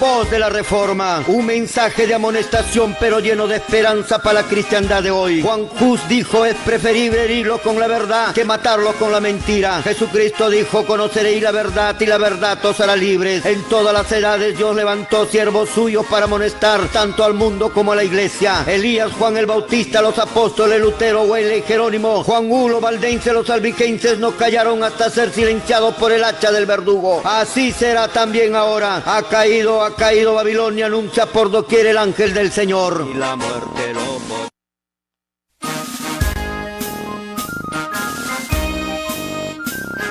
voz de la Reforma, un mensaje de amonestación pero lleno de esperanza para la cristiandad de hoy. Juan Hus dijo: es preferible herirlo con la verdad que matarlo con la mentira. Jesucristo dijo: conoceréis la verdad y la verdad os hará libres. En todas las edades Dios levantó siervos suyos para amonestar tanto al mundo como a la iglesia. Elías, Juan el Bautista, los apóstoles Lutero, Wesley, Jerónimo, Juan Hulo, Valdense, los albigenses no callaron hasta ser silenciados por el hacha del verdugo. Así será también ahora. Ha caído Babilonia, anuncia por doquier el ángel del Señor. Y la muerte lo...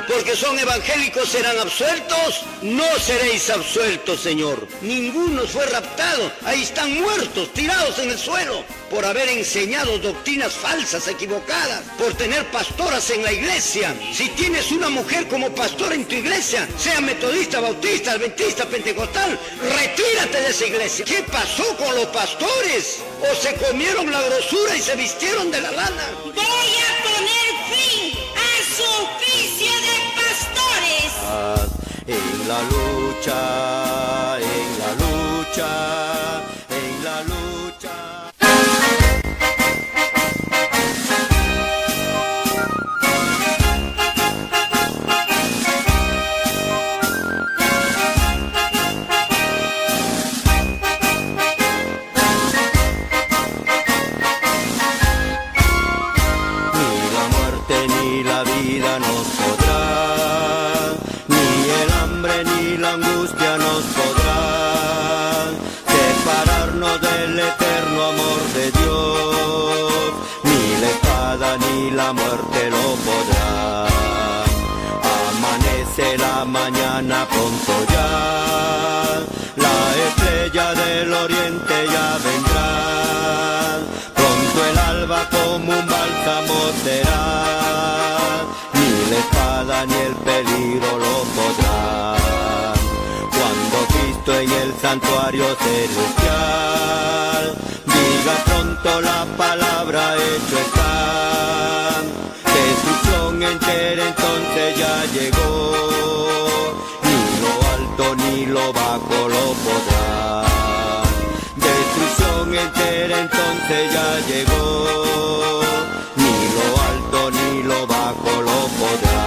Porque son evangélicos serán absueltos, no seréis absueltos, Señor. Ninguno fue raptado, ahí están muertos, tirados en el suelo, por haber enseñado doctrinas falsas, equivocadas, por tener pastoras en la iglesia. Si tienes una mujer como pastora en tu iglesia, sea metodista, bautista, adventista, pentecostal, retírate de esa iglesia. ¿Qué pasó con los pastores? ¿O se comieron la grosura y se vistieron de la lana? Voy a poner fin a su oficio de pastores. En la lucha, en la lucha, en la lucha. Angustia nos podrá separarnos del eterno amor de Dios, ni la espada ni la muerte lo podrá. Amanece la mañana pronto ya, la estrella del oriente ya vendrá, pronto el alba como un bálsamo será, ni la espada ni el peligro lo podrá. Cristo en el santuario celestial diga pronto la palabra, hecho está. Destrucción entera entonces ya llegó, ni lo alto ni lo bajo lo podrá. Destrucción entera entonces ya llegó, ni lo alto ni lo bajo lo podrá.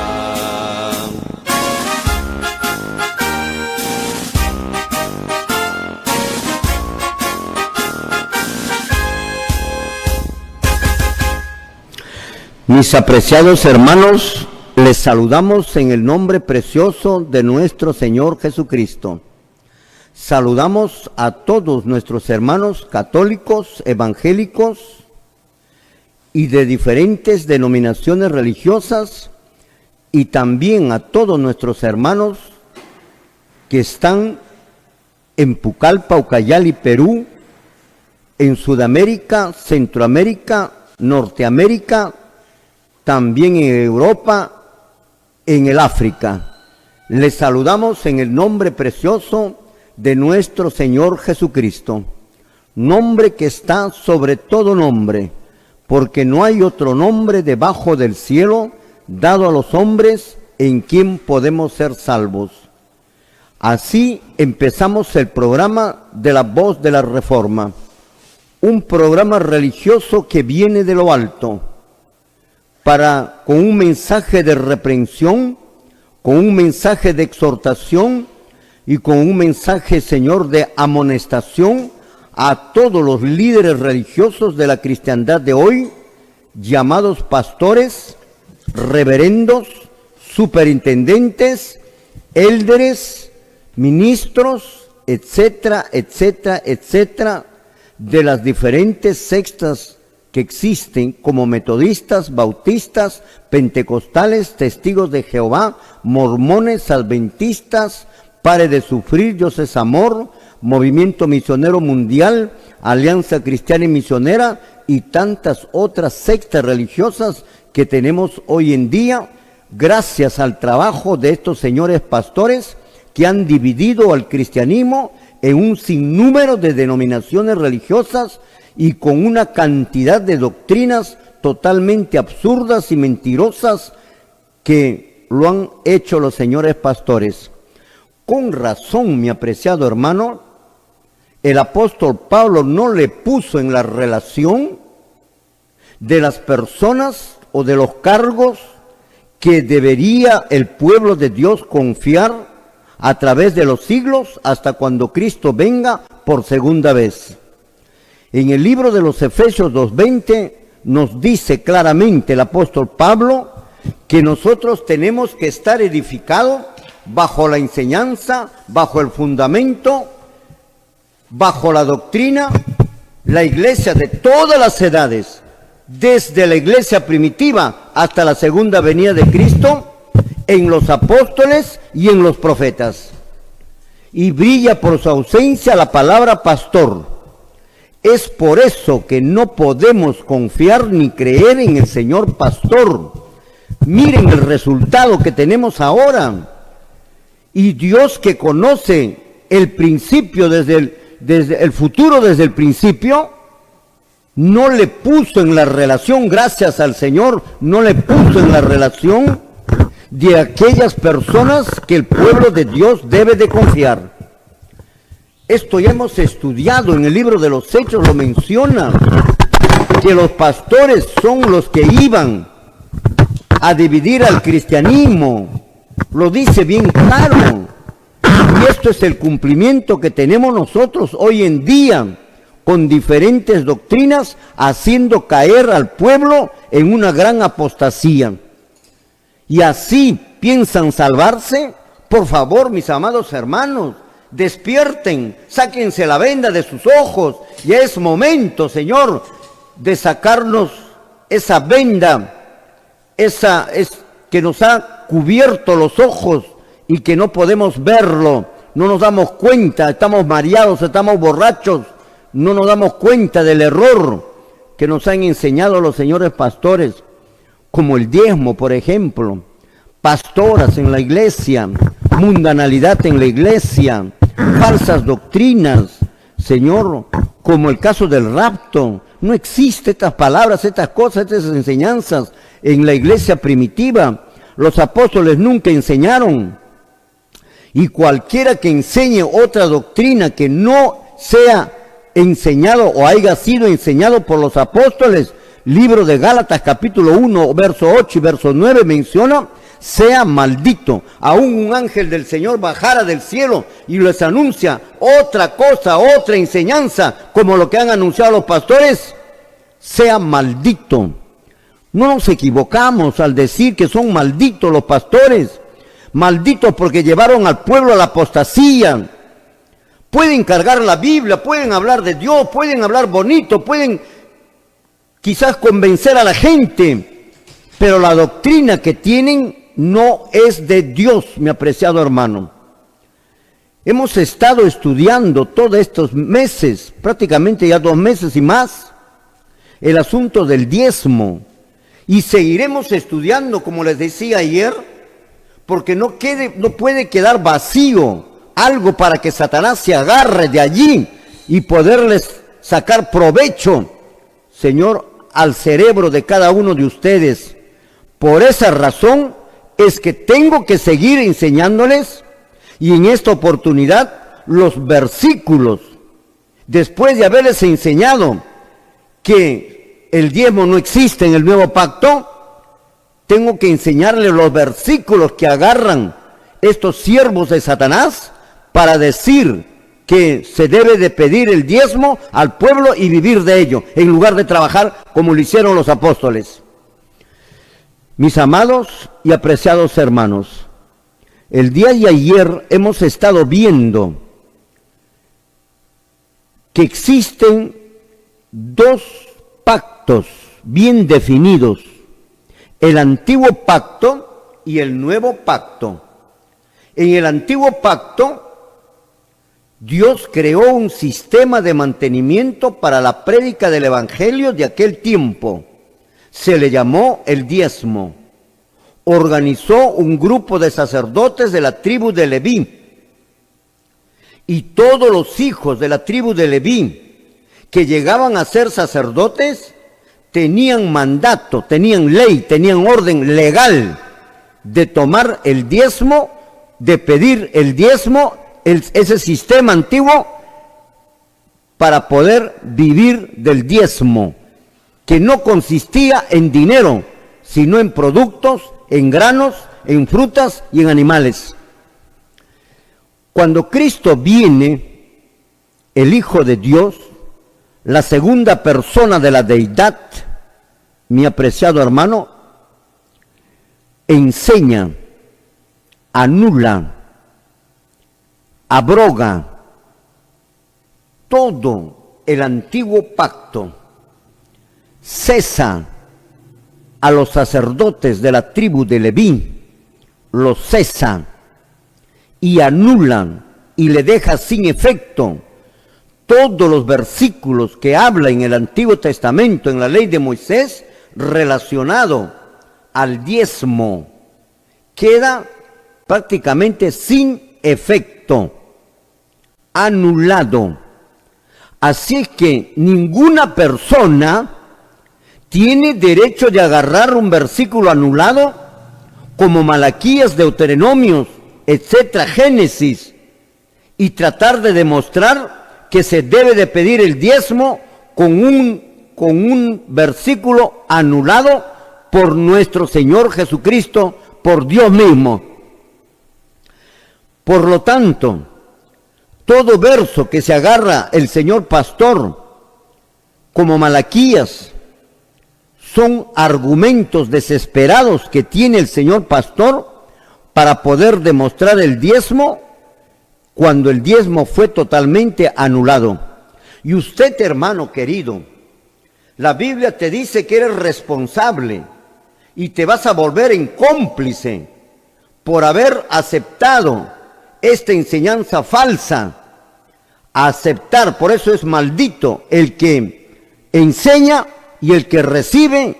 Mis apreciados hermanos, les saludamos en el nombre precioso de nuestro Señor Jesucristo. Saludamos a todos nuestros hermanos católicos, evangélicos y de diferentes denominaciones religiosas, y también a todos nuestros hermanos que están en Pucallpa, Ucayali, Perú, en Sudamérica, Centroamérica, Norteamérica, también en Europa, en el África. Les saludamos en el nombre precioso de nuestro Señor Jesucristo, nombre que está sobre todo nombre, porque no hay otro nombre debajo del cielo dado a los hombres en quien podemos ser salvos. Así empezamos el programa de la Voz de la Reforma, un programa religioso que viene de lo alto, con un mensaje de reprensión, con un mensaje de exhortación y con un mensaje, Señor, de amonestación a todos los líderes religiosos de la cristiandad de hoy, llamados pastores, reverendos, superintendentes, élderes, ministros, etcétera, etcétera, etcétera, de las diferentes sectas que existen, como metodistas, bautistas, pentecostales, testigos de Jehová, mormones, adventistas, Pare de Sufrir, Dios es Amor, Movimiento Misionero Mundial, Alianza Cristiana y Misionera y tantas otras sectas religiosas que tenemos hoy en día, gracias al trabajo de estos señores pastores que han dividido al cristianismo en un sinnúmero de denominaciones religiosas y con una cantidad de doctrinas totalmente absurdas y mentirosas que lo han hecho los señores pastores. Con razón, mi apreciado hermano, el apóstol Pablo no le puso en la relación de las personas o de los cargos que debería el pueblo de Dios confiar a través de los siglos hasta cuando Cristo venga por segunda vez. En el libro de los Efesios 2:20 nos dice claramente el apóstol Pablo que nosotros tenemos que estar edificados bajo la enseñanza, bajo el fundamento, bajo la doctrina, la iglesia de todas las edades, desde la iglesia primitiva hasta la segunda venida de Cristo, en los apóstoles y en los profetas. Y brilla por su ausencia la palabra pastor. Es por eso que no podemos confiar ni creer en el Señor pastor. Miren el resultado que tenemos ahora. Y Dios, que conoce el principio desde el futuro desde el principio, no le puso en la relación, gracias al Señor, no le puso en la relación de aquellas personas que el pueblo de Dios debe de confiar. Esto ya hemos estudiado en el libro de los Hechos, lo menciona, que los pastores son los que iban a dividir al cristianismo, lo dice bien claro. Y esto es el cumplimiento que tenemos nosotros hoy en día, con diferentes doctrinas, haciendo caer al pueblo en una gran apostasía. Y así piensan salvarse. Por favor, mis amados hermanos, despierten, sáquense la venda de sus ojos. Ya es momento, Señor, de sacarnos esa venda, que nos ha cubierto los ojos y que no podemos verlo, no nos damos cuenta, estamos mareados, estamos borrachos, no nos damos cuenta del error que nos han enseñado los señores pastores, como el diezmo, por ejemplo, pastoras en la iglesia, mundanalidad en la iglesia, falsas doctrinas, Señor, como el caso del rapto. No existen estas palabras, estas cosas, estas enseñanzas en la iglesia primitiva. Los apóstoles nunca enseñaron. Y cualquiera que enseñe otra doctrina que no sea enseñado o haya sido enseñado por los apóstoles, libro de Gálatas capítulo 1, verso 8 y verso 9 menciona, sea maldito. Aún un ángel del Señor bajara del cielo y les anuncia otra cosa, otra enseñanza, como lo que han anunciado los pastores, sea maldito. No nos equivocamos al decir que son malditos los pastores, malditos porque llevaron al pueblo a la apostasía. Pueden cargar la Biblia, pueden hablar de Dios, pueden hablar bonito, pueden quizás convencer a la gente, pero la doctrina que tienen no es de Dios, mi apreciado hermano. Hemos estado estudiando todos estos meses, prácticamente ya 2 meses y más, el asunto del diezmo. Y seguiremos estudiando, como les decía ayer, porque no puede quedar vacío algo para que Satanás se agarre de allí y poderles sacar provecho, Señor, al cerebro de cada uno de ustedes. Por esa razón es que tengo que seguir enseñándoles, y en esta oportunidad los versículos, después de haberles enseñado que el diezmo no existe en el nuevo pacto, tengo que enseñarles los versículos que agarran estos siervos de Satanás para decir que se debe de pedir el diezmo al pueblo y vivir de ello, en lugar de trabajar como lo hicieron los apóstoles. Mis amados y apreciados hermanos, el día de ayer hemos estado viendo que existen 2 pactos bien definidos, el antiguo pacto y el nuevo pacto. En el antiguo pacto, Dios creó un sistema de mantenimiento para la prédica del evangelio de aquel tiempo. Se le llamó el diezmo. Organizó un grupo de sacerdotes de la tribu de Leví. Y todos los hijos de la tribu de Leví que llegaban a ser sacerdotes tenían mandato, tenían ley, tenían orden legal de tomar el diezmo, de pedir el diezmo. Ese sistema antiguo para poder vivir del diezmo, que no consistía en dinero, sino en productos, en granos, en frutas y en animales. Cuando Cristo viene, el Hijo de Dios, la segunda persona de la deidad, mi apreciado hermano, enseña, anula, abroga todo el antiguo pacto, cesa a los sacerdotes de la tribu de Leví, los cesa y anula y le deja sin efecto todos los versículos que habla en el Antiguo Testamento, en la ley de Moisés, relacionado al diezmo. Queda prácticamente sin efecto, anulado. Así es que ninguna persona tiene derecho de agarrar un versículo anulado como Malaquías, Deuteronomios, etcétera, Génesis, y tratar de demostrar que se debe de pedir el diezmo con un versículo anulado por nuestro Señor Jesucristo, por Dios mismo. Por lo tanto, todo verso que se agarra el señor pastor, como Malaquías, son argumentos desesperados que tiene el señor pastor para poder demostrar el diezmo, cuando el diezmo fue totalmente anulado. Y usted, hermano querido, la Biblia te dice que eres responsable y te vas a volver en cómplice por haber aceptado esta enseñanza falsa. Aceptar, por eso es maldito el que enseña y el que recibe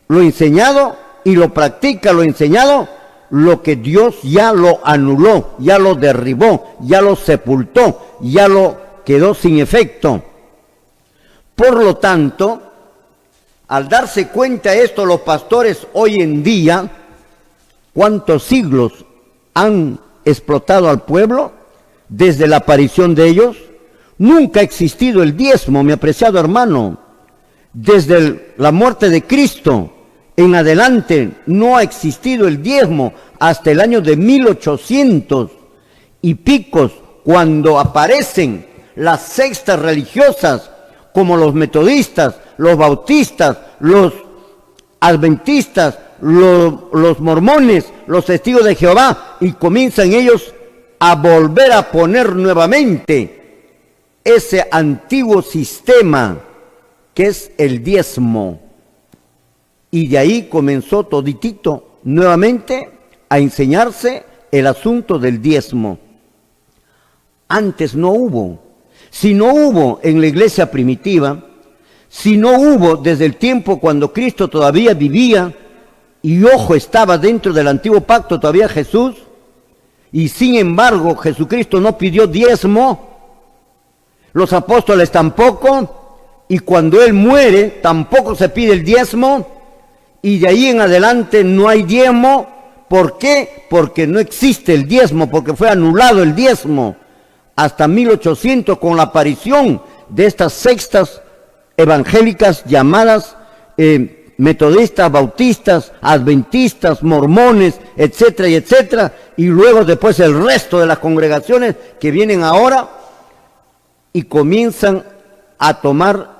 lo enseñado y lo practica lo enseñado, lo que Dios ya lo anuló, ya lo derribó, ya lo sepultó, ya lo quedó sin efecto. Por lo tanto, al darse cuenta de esto los pastores hoy en día, ¿cuántos siglos han explotado al pueblo desde la aparición de ellos? Nunca ha existido el diezmo, mi apreciado hermano. Desde la muerte de Cristo en adelante no ha existido el diezmo hasta el año de 1800 y picos, cuando aparecen las sectas religiosas como los metodistas, los bautistas, los adventistas, los mormones, los testigos de Jehová, y comienzan ellos a volver a poner nuevamente ese antiguo sistema que es el diezmo. Y de ahí comenzó toditito nuevamente a enseñarse el asunto del diezmo. Antes no hubo. Si no hubo en la iglesia primitiva, si no hubo desde el tiempo cuando Cristo todavía vivía, y ojo, estaba dentro del antiguo pacto todavía Jesús, y sin embargo Jesucristo no pidió diezmo, los apóstoles tampoco, y cuando Él muere tampoco se pide el diezmo, y de ahí en adelante no hay diezmo. ¿Por qué? Porque no existe el diezmo, porque fue anulado el diezmo hasta 1800 con la aparición de estas sectas evangélicas llamadas metodistas, bautistas, adventistas, mormones, etcétera y etcétera, y luego después el resto de las congregaciones que vienen ahora y comienzan a tomar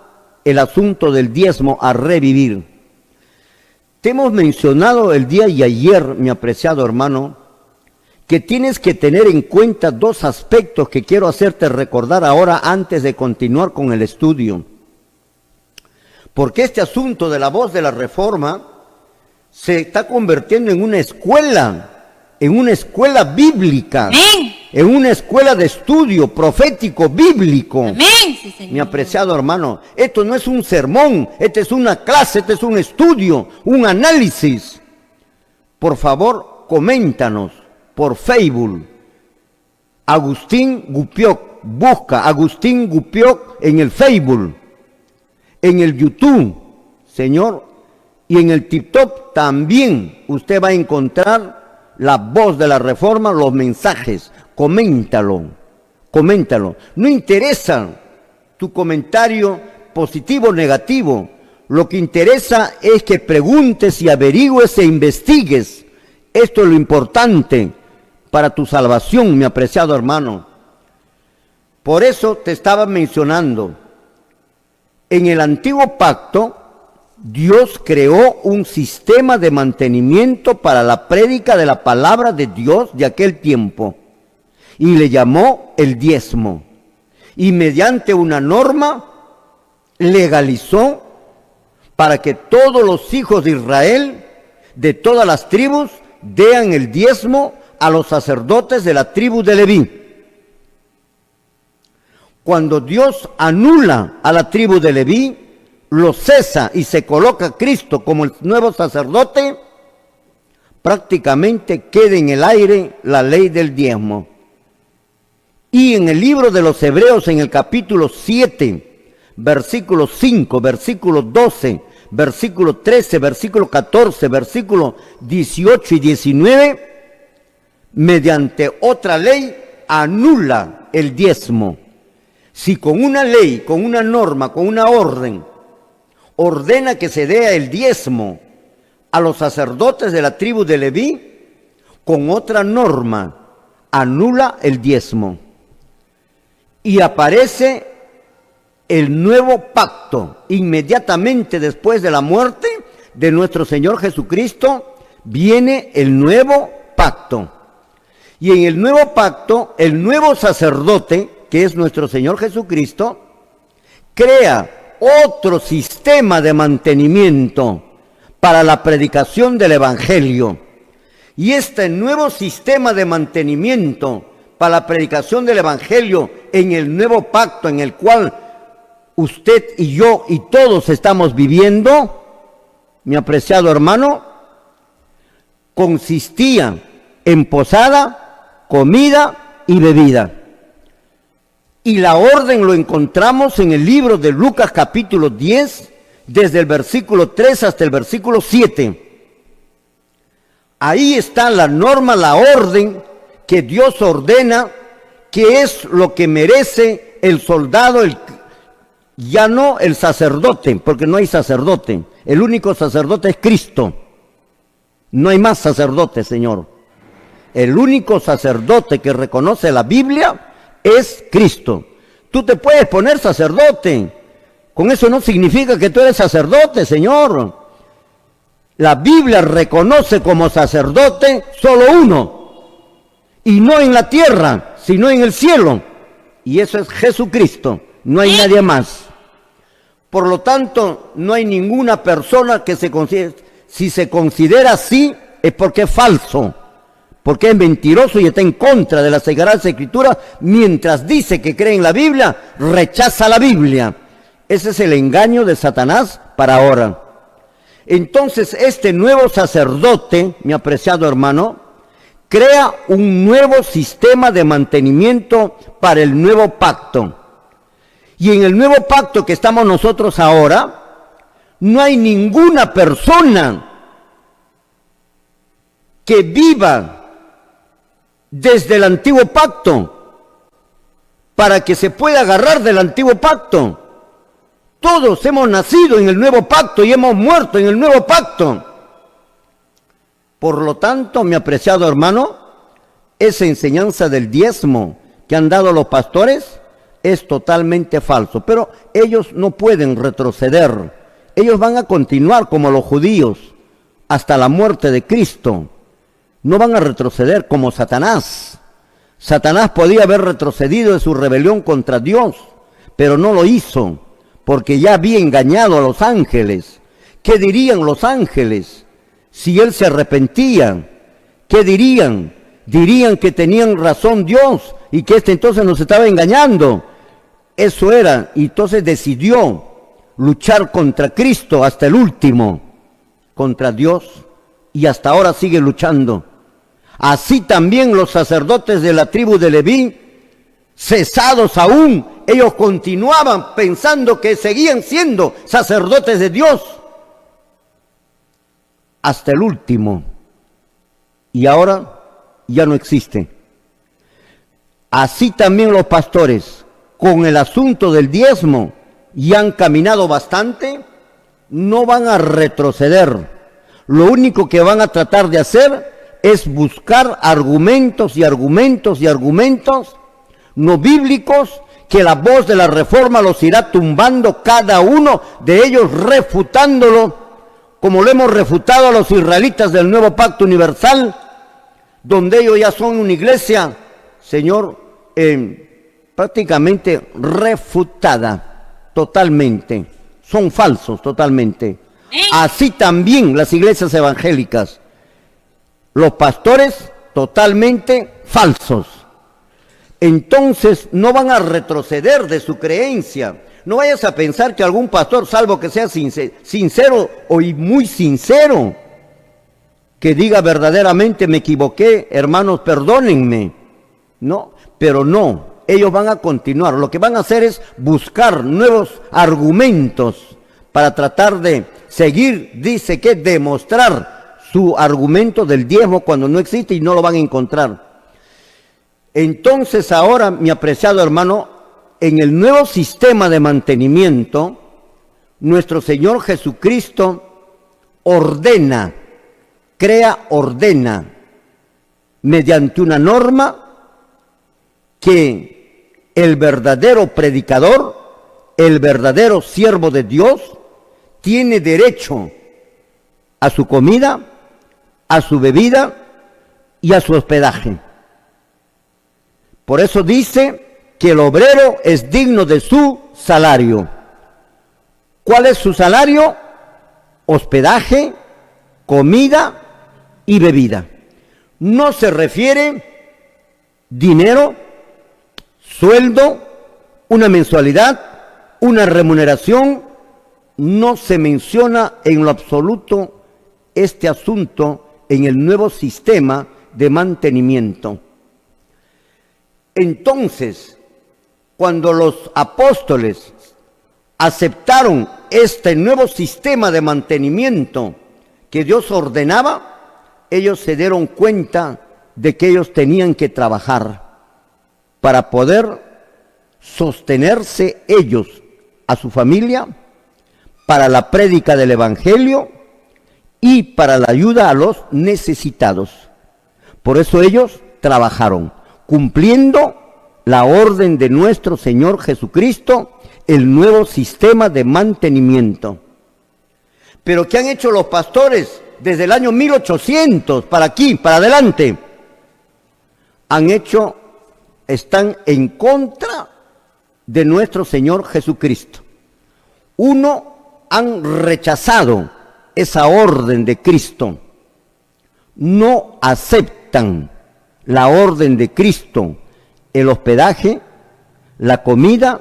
el asunto del diezmo, a revivir. Te hemos mencionado el día de ayer, mi apreciado hermano, que tienes que tener en cuenta dos aspectos que quiero hacerte recordar ahora antes de continuar con el estudio. Porque este asunto de la voz de la Reforma se está convirtiendo en una escuela bíblica. Amén. En una escuela de estudio profético bíblico. Amén. Sí, Señor. Mi apreciado hermano, esto no es un sermón, esto es una clase, esto es un estudio, un análisis. Por favor, coméntanos por Facebook, Agustín Gupioc, busca Agustín Gupioc en el Facebook, en el YouTube, Señor, y en el TikTok también usted va a encontrar la voz de la Reforma, los mensajes. Coméntalo. No interesa tu comentario positivo o negativo. Lo que interesa es que preguntes y averigües e investigues. Esto es lo importante para tu salvación, mi apreciado hermano. Por eso te estaba mencionando, en el antiguo pacto, Dios creó un sistema de mantenimiento para la prédica de la palabra de Dios de aquel tiempo y le llamó el diezmo. Y mediante una norma legalizó para que todos los hijos de Israel, de todas las tribus, den el diezmo a los sacerdotes de la tribu de Leví. Cuando Dios anula a la tribu de Leví, lo cesa y se coloca a Cristo como el nuevo sacerdote, prácticamente queda en el aire la ley del diezmo. Y en el libro de los Hebreos, en el capítulo 7, versículo 5, versículo 12, versículo 13, versículo 14, versículo 18 y 19, mediante otra ley anula el diezmo. Si con una ley, con una norma, con una orden, ordena que se dé el diezmo a los sacerdotes de la tribu de Leví, con otra norma anula el diezmo. Y aparece el nuevo pacto. Inmediatamente después de la muerte de nuestro Señor Jesucristo, viene el nuevo pacto. Y en el nuevo pacto, el nuevo sacerdote, que es nuestro Señor Jesucristo, crea otro sistema de mantenimiento para la predicación del Evangelio. Y este nuevo sistema de mantenimiento para la predicación del Evangelio en el nuevo pacto en el cual usted y yo y todos estamos viviendo, mi apreciado hermano, consistía en posada, comida y bebida. Y la orden lo encontramos en el libro de Lucas capítulo 10, desde el versículo 3 hasta el versículo 7. Ahí está la norma, la orden que Dios ordena, que es lo que merece el soldado, ya no el sacerdote, porque no hay sacerdote. El único sacerdote es Cristo. No hay más sacerdote, Señor. El único sacerdote que reconoce la Biblia es Cristo. Tú te puedes poner sacerdote. Con eso no significa que tú eres sacerdote, Señor. La Biblia reconoce como sacerdote solo uno. Y no en la tierra, sino en el cielo. Y eso es Jesucristo. No hay nadie más. Por lo tanto, no hay ninguna persona que se considere. Si se considera así, es porque es falso. Porque es mentiroso y está en contra de las Sagradas Escrituras. Mientras dice que cree en la Biblia, rechaza la Biblia. Ese es el engaño de Satanás para ahora. Entonces, este nuevo sacerdote, mi apreciado hermano, crea un nuevo sistema de mantenimiento para el nuevo pacto. Y en el nuevo pacto que estamos nosotros ahora, no hay ninguna persona que viva desde el antiguo pacto para que se pueda agarrar del antiguo pacto. Todos hemos nacido en el nuevo pacto y hemos muerto en el nuevo pacto. Por lo tanto, mi apreciado hermano, esa enseñanza del diezmo que han dado los pastores es totalmente falso. Pero ellos no pueden retroceder. Ellos van a continuar como los judíos hasta la muerte de Cristo. No van a retroceder como Satanás. Satanás podía haber retrocedido de su rebelión contra Dios, pero no lo hizo, porque ya había engañado a los ángeles. ¿Qué dirían los ángeles si él se arrepentía? ¿Qué dirían? Dirían que tenían razón Dios y que entonces nos estaba engañando. Eso era, y entonces decidió luchar contra Cristo hasta el último, contra Dios, y hasta ahora sigue luchando. Así también los sacerdotes de la tribu de Leví, cesados aún, ellos continuaban pensando que seguían siendo sacerdotes de Dios hasta el último, y ahora ya no existe. Así también los pastores con el asunto del diezmo y han caminado bastante, no van a retroceder. Lo único que van a tratar de hacer es buscar argumentos y argumentos y argumentos no bíblicos, que la voz de la reforma los irá tumbando, cada uno de ellos refutándolo, como lo hemos refutado a los israelitas del nuevo pacto universal, donde ellos ya son una iglesia, Señor, prácticamente refutada totalmente, son falsos totalmente. Así también las iglesias evangélicas, los pastores totalmente falsos. Entonces no van a retroceder de su creencia. No vayas a pensar que algún pastor, salvo que sea sincero o muy sincero, que diga verdaderamente me equivoqué, hermanos, perdónenme. No, pero no, ellos van a continuar. Lo que van a hacer es buscar nuevos argumentos para tratar de seguir, dice que demostrar su argumento del diezmo cuando no existe y no lo van a encontrar. Entonces ahora, mi apreciado hermano, en el nuevo sistema de mantenimiento, nuestro Señor Jesucristo ordena, ordena, mediante una norma, que el verdadero predicador, el verdadero siervo de Dios, tiene derecho a su comida, a su bebida y a su hospedaje. Por eso dice que el obrero es digno de su salario. ¿Cuál es su salario? Hospedaje, comida y bebida. No se refiere dinero, sueldo, una mensualidad, una remuneración. No se menciona en lo absoluto este asunto en el nuevo sistema de mantenimiento. Entonces, cuando los apóstoles aceptaron este nuevo sistema de mantenimiento que Dios ordenaba, ellos se dieron cuenta de que ellos tenían que trabajar para poder sostenerse ellos, a su familia, para la prédica del Evangelio y para la ayuda a los necesitados. Por eso ellos trabajaron, cumpliendo la orden de nuestro Señor Jesucristo, el nuevo sistema de mantenimiento. Pero ¿qué han hecho los pastores desde el año 1800 para aquí, para adelante? Están en contra de nuestro Señor Jesucristo. Han rechazado esa orden de Cristo. No aceptan la orden de Cristo, el hospedaje, la comida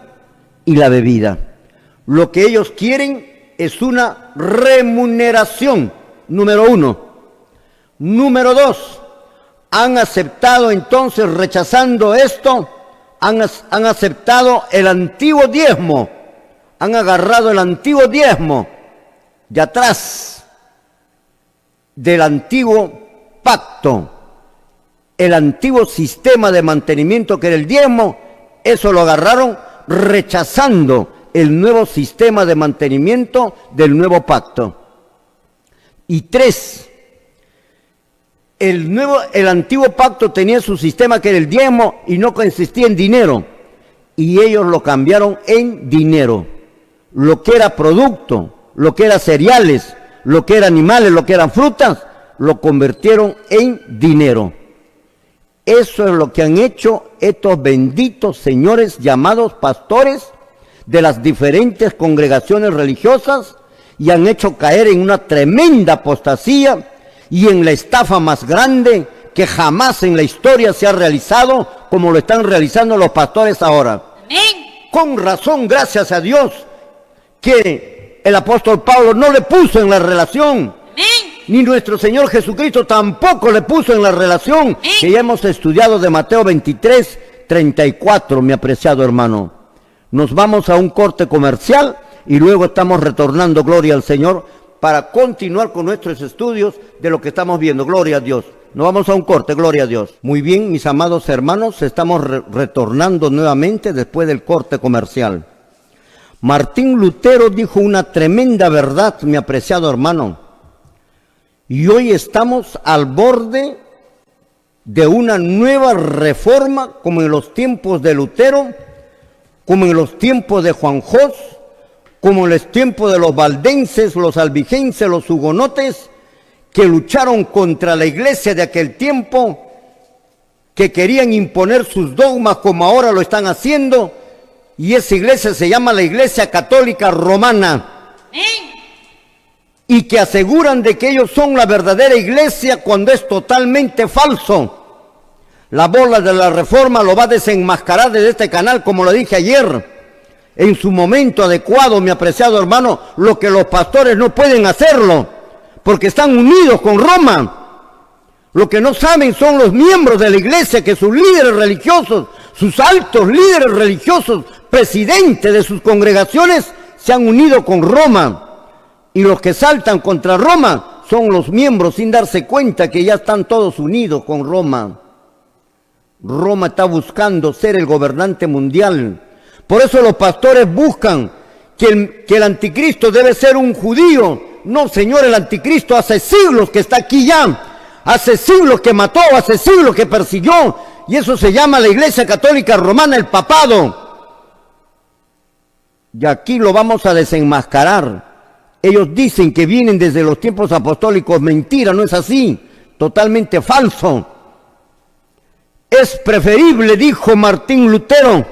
y la bebida. Lo que ellos quieren es una remuneración, número uno. Número dos, han aceptado entonces, rechazando esto, han aceptado el antiguo diezmo, han agarrado el antiguo diezmo de atrás del antiguo pacto, el antiguo sistema de mantenimiento que era el diezmo. Eso lo agarraron rechazando el nuevo sistema de mantenimiento del nuevo pacto. Y tres, el antiguo pacto tenía su sistema que era el diezmo y no consistía en dinero, y ellos lo cambiaron en dinero. Lo que era producto, lo que era cereales, lo que era animales, lo que eran frutas, lo convirtieron en dinero. Eso es lo que han hecho estos benditos señores llamados pastores de las diferentes congregaciones religiosas, y han hecho caer en una tremenda apostasía y en la estafa más grande que jamás en la historia se ha realizado, como lo están realizando los pastores ahora. Amén. Con razón, gracias a Dios, que el apóstol Pablo no le puso en la relación. Amén. Ni nuestro Señor Jesucristo tampoco le puso en la relación que ya hemos estudiado de Mateo 23, 34, mi apreciado hermano. Nos vamos a un corte comercial y luego estamos retornando, gloria al Señor, para continuar con nuestros estudios de lo que estamos viendo. Gloria a Dios. Nos vamos a un corte, gloria a Dios. Muy bien, mis amados hermanos, estamos retornando nuevamente después del corte comercial. Martín Lutero dijo una tremenda verdad, mi apreciado hermano. Y hoy estamos al borde de una nueva reforma, como en los tiempos de Lutero, como en los tiempos de Juan Jos, como en los tiempos de los valdenses, los albigenses, los hugonotes, que lucharon contra la iglesia de aquel tiempo, que querían imponer sus dogmas como ahora lo están haciendo, y esa iglesia se llama la Iglesia Católica Romana. Y que aseguran de que ellos son la verdadera iglesia cuando es totalmente falso. La bola de la reforma lo va a desenmascarar desde este canal, como lo dije ayer, en su momento adecuado, mi apreciado hermano, lo que los pastores no pueden hacerlo, porque están unidos con Roma. Lo que no saben son los miembros de la iglesia, que sus líderes religiosos, sus altos líderes religiosos, presidentes de sus congregaciones, se han unido con Roma. Y los que saltan contra Roma son los miembros sin darse cuenta que ya están todos unidos con Roma. Roma está buscando ser el gobernante mundial. Por eso los pastores buscan que el anticristo debe ser un judío. No, señor, el anticristo hace siglos que está aquí ya. Hace siglos que mató, hace siglos que persiguió. Y eso se llama la Iglesia Católica Romana, el papado. Y aquí lo vamos a desenmascarar. Ellos dicen que vienen desde los tiempos apostólicos. Mentira, no es así. Totalmente falso. Es preferible, dijo Martín Lutero,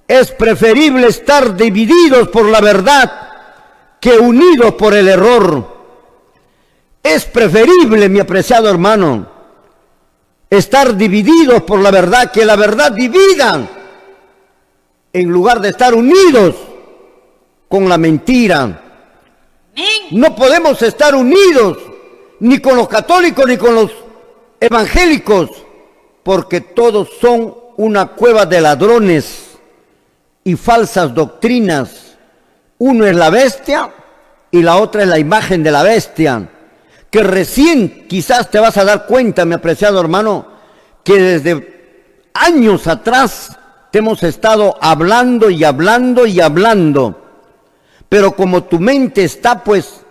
es preferible estar divididos por la verdad que unidos por el error. Es preferible, mi apreciado hermano, estar divididos por la verdad, que la verdad divida, en lugar de estar unidos con la mentira. No podemos estar unidos ni con los católicos ni con los evangélicos, porque todos son una cueva de ladrones y falsas doctrinas. Uno es la bestia y la otra es la imagen de la bestia, que recién quizás te vas a dar cuenta, mi apreciado hermano, que desde años atrás te hemos estado hablando y hablando y hablando, pero como tu mente está pues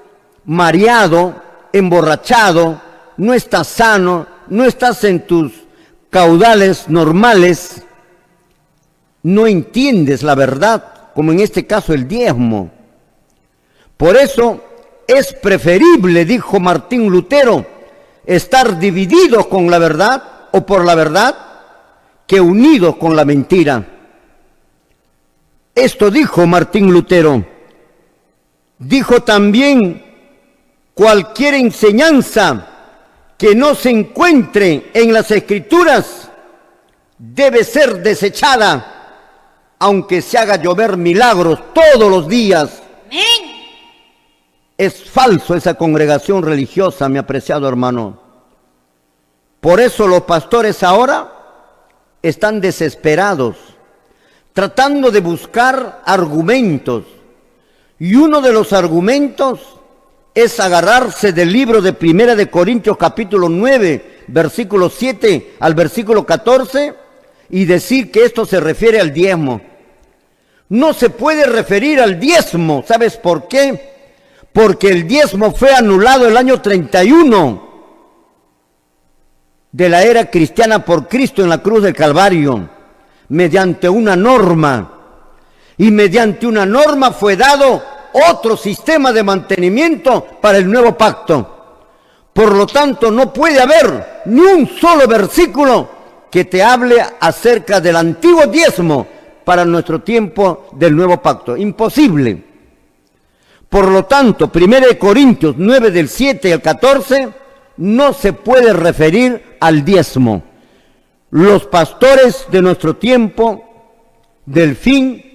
mareado, emborrachado, no estás sano, no estás en tus caudales normales, no entiendes la verdad, como en este caso el diezmo. Por eso es preferible, dijo Martín Lutero, estar divididos con la verdad o por la verdad que unidos con la mentira. Esto dijo Martín Lutero. Dijo también: cualquier enseñanza que no se encuentre en las Escrituras debe ser desechada, aunque se haga llover milagros todos los días. Amén. Es falso esa congregación religiosa, mi apreciado hermano. Por eso los pastores ahora están desesperados, tratando de buscar argumentos. Y uno de los argumentos es agarrarse del libro de Primera de Corintios capítulo 9, versículo 7 al versículo 14, y decir que esto se refiere al diezmo. No se puede referir al diezmo. ¿Sabes por qué? Porque el diezmo fue anulado el año 31 de la era cristiana por Cristo en la cruz del Calvario, mediante una norma. Y mediante una norma fue dado otro sistema de mantenimiento para el nuevo pacto. Por lo tanto, no puede haber ni un solo versículo que te hable acerca del antiguo diezmo para nuestro tiempo del nuevo pacto. Imposible. Por lo tanto, 1 Corintios 9 del 7 al 14 no se puede referir al diezmo. Los pastores de nuestro tiempo del fin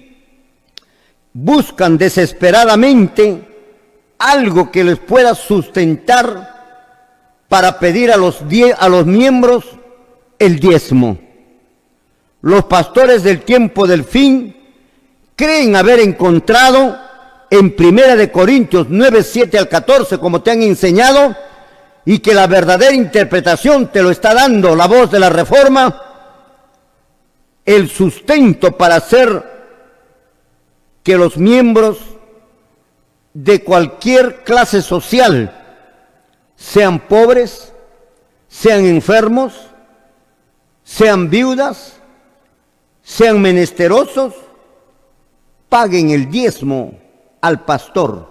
buscan desesperadamente algo que les pueda sustentar para pedir a los miembros el diezmo. Los pastores del tiempo del fin creen haber encontrado en 1 Corintios 9, 7 al 14, como te han enseñado, y que la verdadera interpretación te lo está dando la voz de la Reforma, el sustento para hacer que los miembros de cualquier clase social, sean pobres, sean enfermos, sean viudas, sean menesterosos, paguen el diezmo al pastor.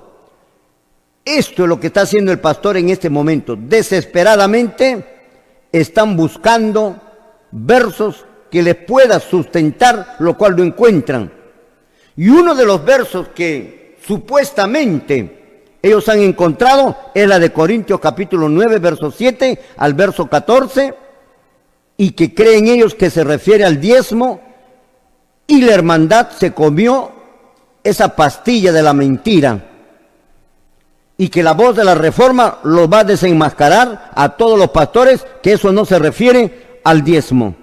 Esto es lo que está haciendo el pastor en este momento. Desesperadamente están buscando versos que les pueda sustentar, lo cual no encuentran. Y uno de los versos que supuestamente ellos han encontrado es la de Corintios capítulo 9, verso 7 al verso 14, y que creen ellos que se refiere al diezmo, y la hermandad se comió esa pastilla de la mentira, y que la voz de la Reforma los va a desenmascarar a todos los pastores que eso no se refiere al diezmo.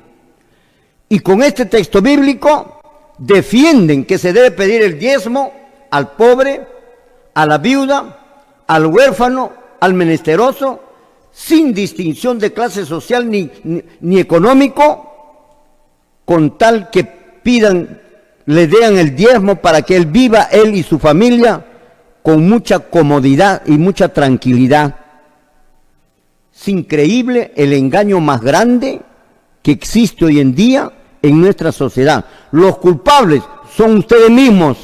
Y con este texto bíblico defienden que se debe pedir el diezmo al pobre, a la viuda, al huérfano, al menesteroso, sin distinción de clase social ni económico, con tal que pidan, le den el diezmo para que él viva, él y su familia, con mucha comodidad y mucha tranquilidad. Es increíble el engaño más grande que existe hoy en día en nuestra sociedad. Los culpables son ustedes mismos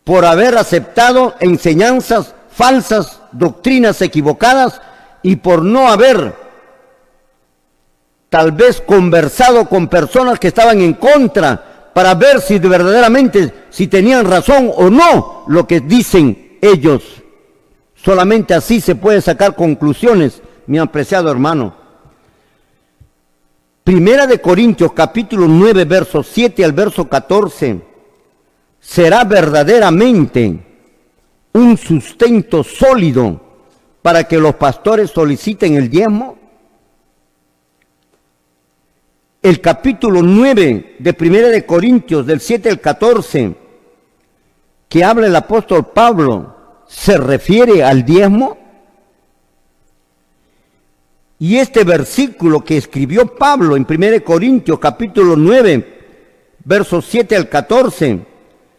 por haber aceptado enseñanzas falsas, doctrinas equivocadas, y por no haber tal vez conversado con personas que estaban en contra para ver si verdaderamente si tenían razón o no lo que dicen ellos. Solamente así se puede sacar conclusiones, mi apreciado hermano. Primera de Corintios capítulo 9, verso 7 al verso 14. ¿Será verdaderamente un sustento sólido para que los pastores soliciten el diezmo? El capítulo 9 de Primera de Corintios, del 7 al 14, que habla el apóstol Pablo, ¿se refiere al diezmo? Y este versículo que escribió Pablo en 1 Corintios capítulo 9, versos 7 al 14,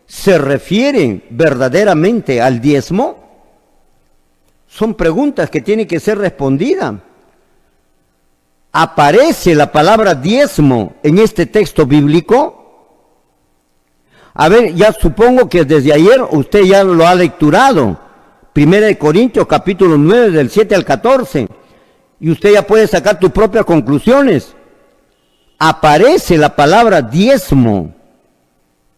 ¿se refiere verdaderamente al diezmo? Son preguntas que tienen que ser respondidas. ¿Aparece la palabra diezmo en este texto bíblico? A ver, ya supongo que desde ayer usted ya lo ha lecturado. 1 Corintios capítulo 9 del 7 al 14. Y usted ya puede sacar tus propias conclusiones. Aparece la palabra diezmo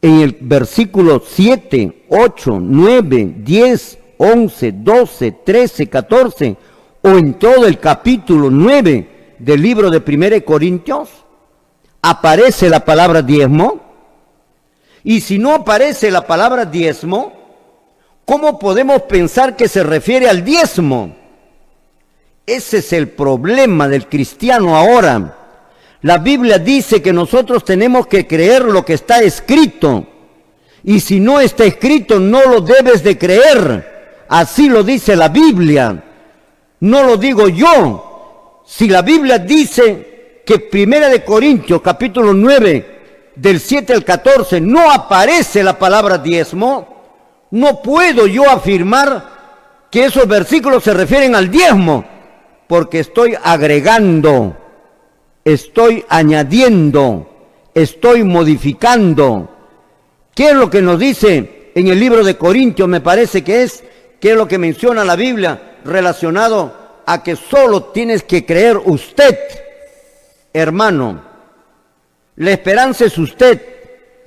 en el versículo 7, 8, 9, 10, 11, 12, 13, 14, o en todo el capítulo 9 del libro de 1 Corintios. ¿Aparece la palabra diezmo? Y si no aparece la palabra diezmo, ¿cómo podemos pensar que se refiere al diezmo? Ese es el problema del cristiano ahora. La Biblia dice que nosotros tenemos que creer lo que está escrito. Y si no está escrito, no lo debes de creer. Así lo dice la Biblia. No lo digo yo. Si la Biblia dice que 1 Corintios capítulo 9 del 7 al 14 no aparece la palabra diezmo, no puedo yo afirmar que esos versículos se refieren al diezmo, porque estoy agregando, estoy añadiendo, estoy modificando. ¿Qué es lo que nos dice en el libro de Corintios? Me parece que es, ¿qué es lo que menciona la Biblia relacionado a que solo tienes que creer usted, hermano? La esperanza es usted,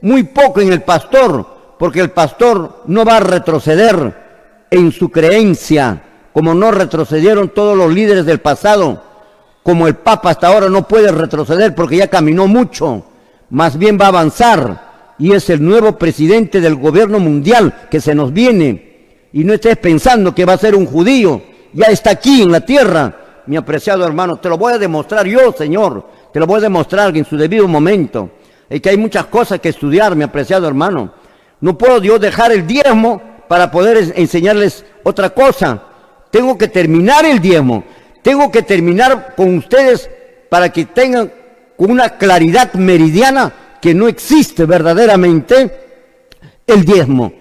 muy poco en el pastor, porque el pastor no va a retroceder en su creencia, como no retrocedieron todos los líderes del pasado, como el Papa hasta ahora no puede retroceder porque ya caminó mucho, más bien va a avanzar, y es el nuevo presidente del gobierno mundial que se nos viene. Y no estés pensando que va a ser un judío, ya está aquí en la tierra, mi apreciado hermano. Te lo voy a demostrar yo, Señor, te lo voy a demostrar en su debido momento. Es que hay muchas cosas que estudiar, mi apreciado hermano. No puedo yo dejar el diezmo para poder enseñarles otra cosa. tengo que terminar el diezmo, tengo que terminar con ustedes para que tengan con una claridad meridiana que no existe verdaderamente el diezmo.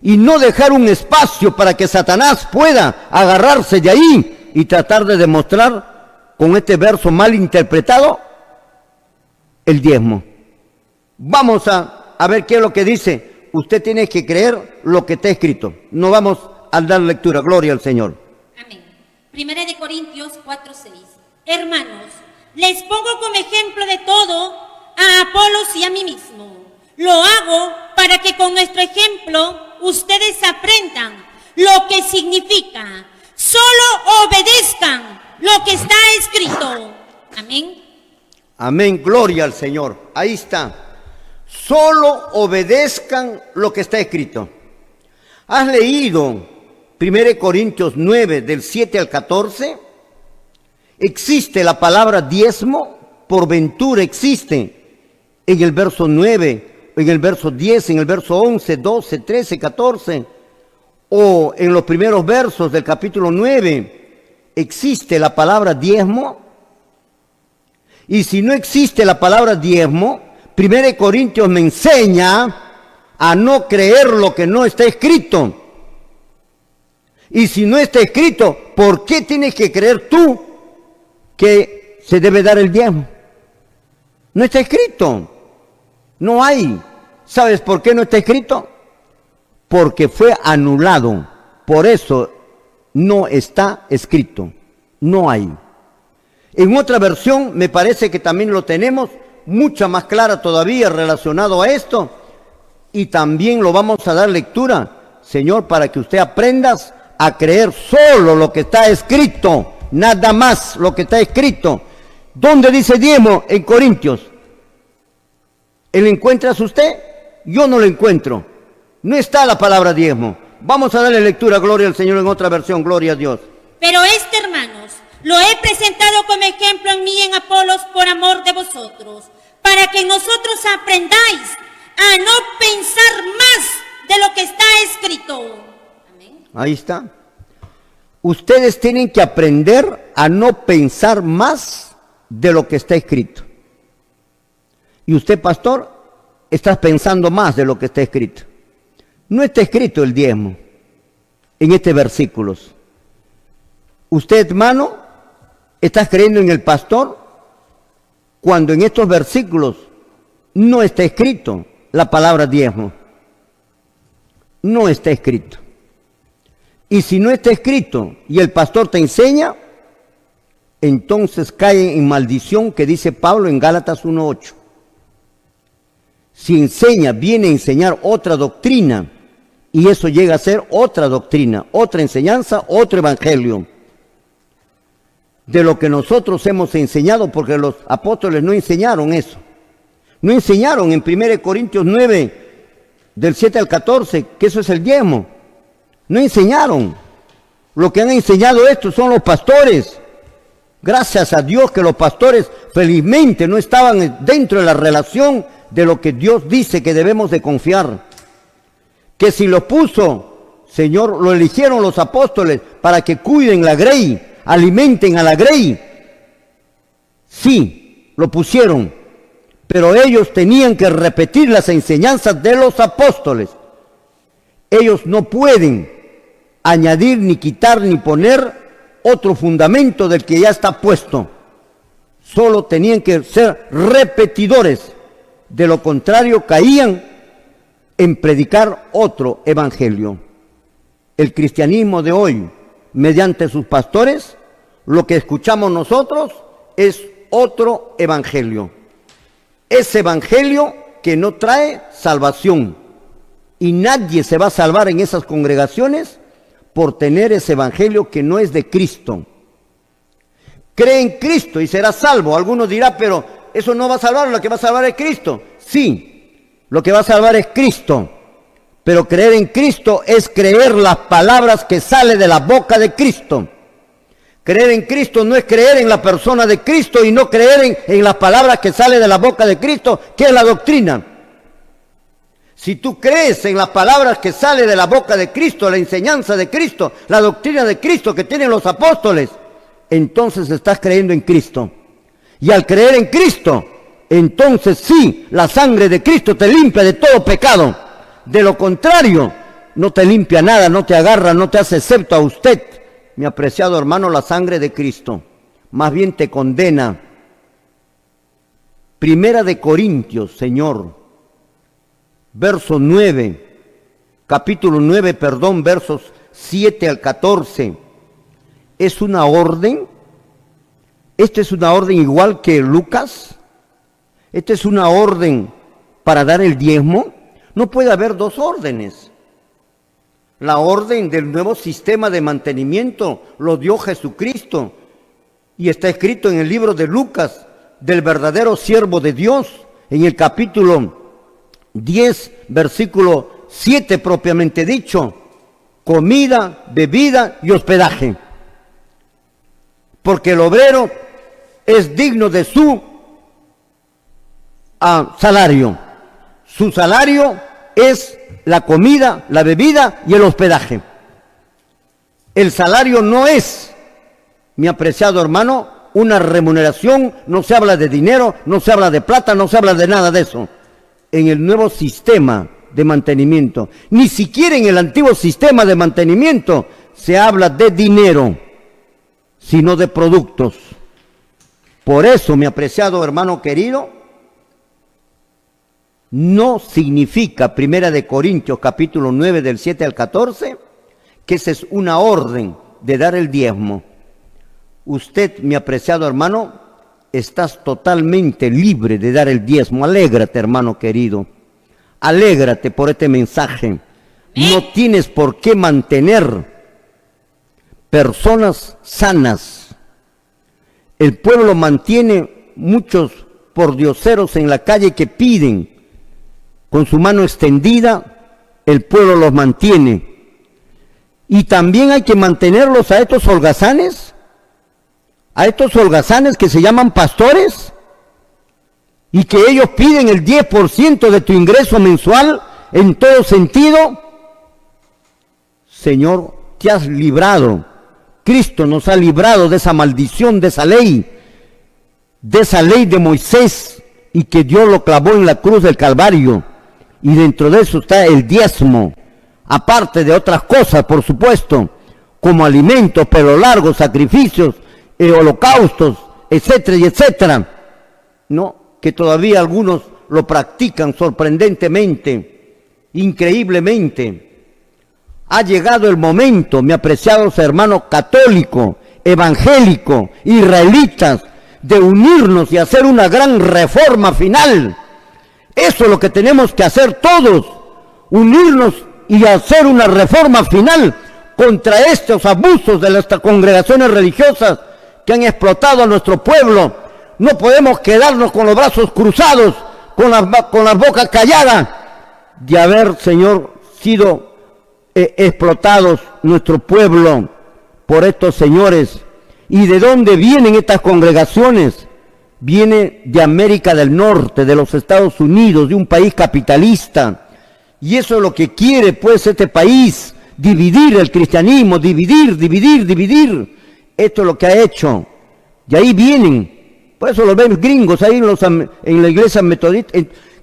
Y no dejar un espacio para que Satanás pueda agarrarse de ahí y tratar de demostrar con este verso mal interpretado el diezmo. Vamos a ver qué es lo que dice. Usted tiene que creer lo que está escrito. No vamos a dar lectura. Gloria al Señor. Amén. Primera de Corintios 4:6. Hermanos, les pongo como ejemplo de todo a Apolos y a mí mismo. Lo hago para que con nuestro ejemplo ustedes aprendan lo que significa. Solo obedezcan lo que está escrito. Amén. Amén, gloria al Señor. Ahí está. Solo obedezcan lo que está escrito. ¿Has leído 1 Corintios 9, del 7 al 14? Existe la palabra diezmo, por ventura existe en el verso 9, en el verso 10, en el verso 11, 12, 13, 14, o en los primeros versos del capítulo 9, existe la palabra diezmo. Y si no existe la palabra diezmo, 1 Corintios me enseña a no creer lo que no está escrito. Y si no está escrito, ¿por qué tienes que creer tú que se debe dar el diezmo? No está escrito. No hay. ¿Sabes por qué no está escrito? Porque fue anulado. Por eso no está escrito. No hay. En otra versión, me parece que también lo tenemos, mucha más clara todavía relacionado a esto. Y también lo vamos a dar lectura, Señor, para que usted aprendas a creer solo lo que está escrito, nada más lo que está escrito. ¿Dónde dice diezmo? En Corintios. ¿Lo encuentras usted? Yo no lo encuentro. No está la palabra diezmo. Vamos a darle lectura, gloria al Señor, en otra versión, gloria a Dios. Pero hermanos, lo he presentado como ejemplo en mí y en Apolos por amor de vosotros, para que nosotros aprendáis a no pensar más de lo que está escrito. Amén. Ahí está. Ustedes tienen que aprender a no pensar más de lo que está escrito. Y usted, pastor, está pensando más de lo que está escrito. No está escrito el diezmo en estos versículos. Usted, hermano, ¿estás creyendo en el pastor cuando en estos versículos no está escrito la palabra diezmo? No está escrito. Y si no está escrito y el pastor te enseña, entonces cae en maldición que dice Pablo en Gálatas 1:8. Si enseña, viene a enseñar otra doctrina, y eso llega a ser otra doctrina, otra enseñanza, otro evangelio de lo que nosotros hemos enseñado, porque los apóstoles no enseñaron eso. No enseñaron en 1 Corintios 9, del 7 al 14, que eso es el diezmo. No enseñaron. Lo que han enseñado esto son los pastores. Gracias a Dios que los pastores felizmente no estaban dentro de la relación de lo que Dios dice que debemos de confiar. Que si los puso, Señor, lo eligieron los apóstoles para que cuiden la grey, alimenten a la grey. Sí, lo pusieron, pero ellos tenían que repetir las enseñanzas de los apóstoles. Ellos no pueden añadir, ni quitar, ni poner otro fundamento del que ya está puesto. Solo tenían que ser repetidores. De lo contrario, caían en predicar otro evangelio. El cristianismo de hoy, mediante sus pastores, lo que escuchamos nosotros es otro evangelio. Ese evangelio que no trae salvación. Y nadie se va a salvar en esas congregaciones por tener ese evangelio que no es de Cristo. Cree en Cristo y será salvo. Algunos dirán, pero eso no va a salvar, lo que va a salvar es Cristo. Sí, lo que va a salvar es Cristo. Pero creer en Cristo es creer las palabras que salen de la boca de Cristo. Creer en Cristo no es creer en la persona de Cristo y no creer en las palabras que salen de la boca de Cristo, que es la doctrina. Si tú crees en las palabras que sale de la boca de Cristo, la enseñanza de Cristo, la doctrina de Cristo que tienen los apóstoles, entonces estás creyendo en Cristo. Y al creer en Cristo, entonces sí, la sangre de Cristo te limpia de todo pecado. De lo contrario, no te limpia nada, no te agarra, no te hace excepto a usted, mi apreciado hermano, la sangre de Cristo. Más bien te condena. Primera de Corintios, Señor, verso 9, capítulo 9, perdón, versos 7 al 14. Es una orden. Esta es una orden igual que Lucas. Esta es una orden para dar el diezmo. No puede haber dos órdenes. La orden del nuevo sistema de mantenimiento lo dio Jesucristo. Y está escrito en el libro de Lucas, del verdadero siervo de Dios, en el capítulo 10, versículo 7 propiamente dicho. Comida, bebida y hospedaje. Porque el obrero es digno de su salario. Su salario es la comida, la bebida y el hospedaje. El salario no es, mi apreciado hermano, una remuneración, no se habla de dinero, no se habla de plata, no se habla de nada de eso. En el nuevo sistema de mantenimiento, ni siquiera en el antiguo sistema de mantenimiento se habla de dinero, sino de productos. Por eso, mi apreciado hermano querido, no significa, Primera de Corintios, capítulo 9, del 7 al 14, que esa es una orden de dar el diezmo. Usted, mi apreciado hermano, estás totalmente libre de dar el diezmo. Alégrate, hermano querido. Alégrate por este mensaje. No tienes por qué mantener personas sanas. El pueblo mantiene muchos pordioseros en la calle que piden con su mano extendida, el pueblo los mantiene. Y también hay que mantenerlos a estos holgazanes que se llaman pastores, y que ellos piden el 10% de tu ingreso mensual en todo sentido. Señor, te has librado. Cristo nos ha librado de esa maldición, de esa ley de Moisés, y que Dios lo clavó en la cruz del Calvario. Y dentro de eso está el diezmo, aparte de otras cosas, por supuesto, como alimentos, pelo largo, sacrificios, holocaustos, etcétera y etcétera. No, que todavía algunos lo practican sorprendentemente, increíblemente. Ha llegado el momento, mi apreciados hermanos católicos, evangélicos, israelitas, de unirnos y hacer una gran reforma final. Eso es lo que tenemos que hacer todos, unirnos y hacer una reforma final contra estos abusos de nuestras congregaciones religiosas que han explotado a nuestro pueblo. No podemos quedarnos con los brazos cruzados, con las bocas calladas, de haber, Señor, sido explotados nuestro pueblo por estos señores. ¿Y de dónde vienen estas congregaciones? Viene de América del Norte, de los Estados Unidos, de un país capitalista. Y eso es lo que quiere, pues, este país, dividir el cristianismo, dividir. Esto es lo que ha hecho. Y ahí vienen. Por eso los ven gringos ahí en la iglesia metodista.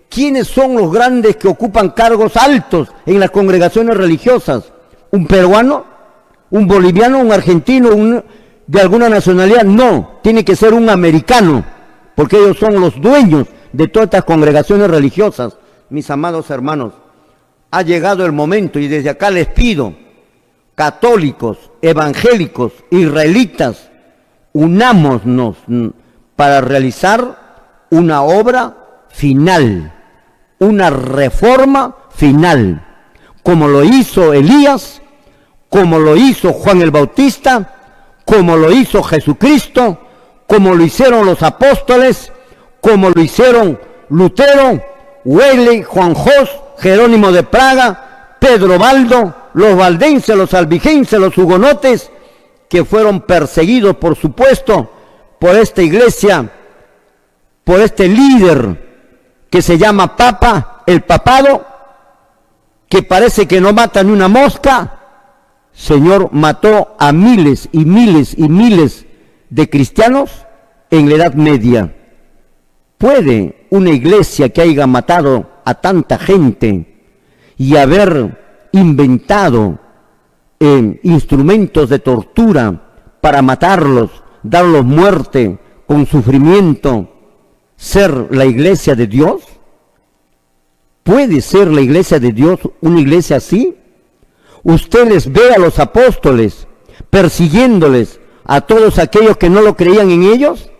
¿Quiénes son los grandes que ocupan cargos altos en las congregaciones religiosas? ¿Un peruano? ¿Un boliviano? ¿Un argentino? ¿De alguna nacionalidad? No, tiene que ser un americano, porque ellos son los dueños de todas estas congregaciones religiosas. Mis amados hermanos, ha llegado el momento, y desde acá les pido, católicos, evangélicos, israelitas, unámonos para realizar una obra final, una reforma final, como lo hizo Elías, como lo hizo Juan el Bautista, como lo hizo Jesucristo, como lo hicieron los apóstoles, como lo hicieron Lutero, Wesley, Juan Jos, Jerónimo de Praga, Pedro Baldo, los valdenses, los albigenses, los hugonotes, que fueron perseguidos, por supuesto, por esta iglesia, por este líder que se llama Papa, el papado, que parece que no mata ni una mosca, Señor, mató a miles y miles y miles de cristianos en la Edad Media. ¿Puede una iglesia que haya matado a tanta gente y haber inventado instrumentos de tortura para matarlos, darlos muerte con sufrimiento, ser la iglesia de Dios? ¿Puede ser la iglesia de Dios una iglesia así? Usted les ve a los apóstoles persiguiéndoles a todos aquellos que no lo creían en ellos.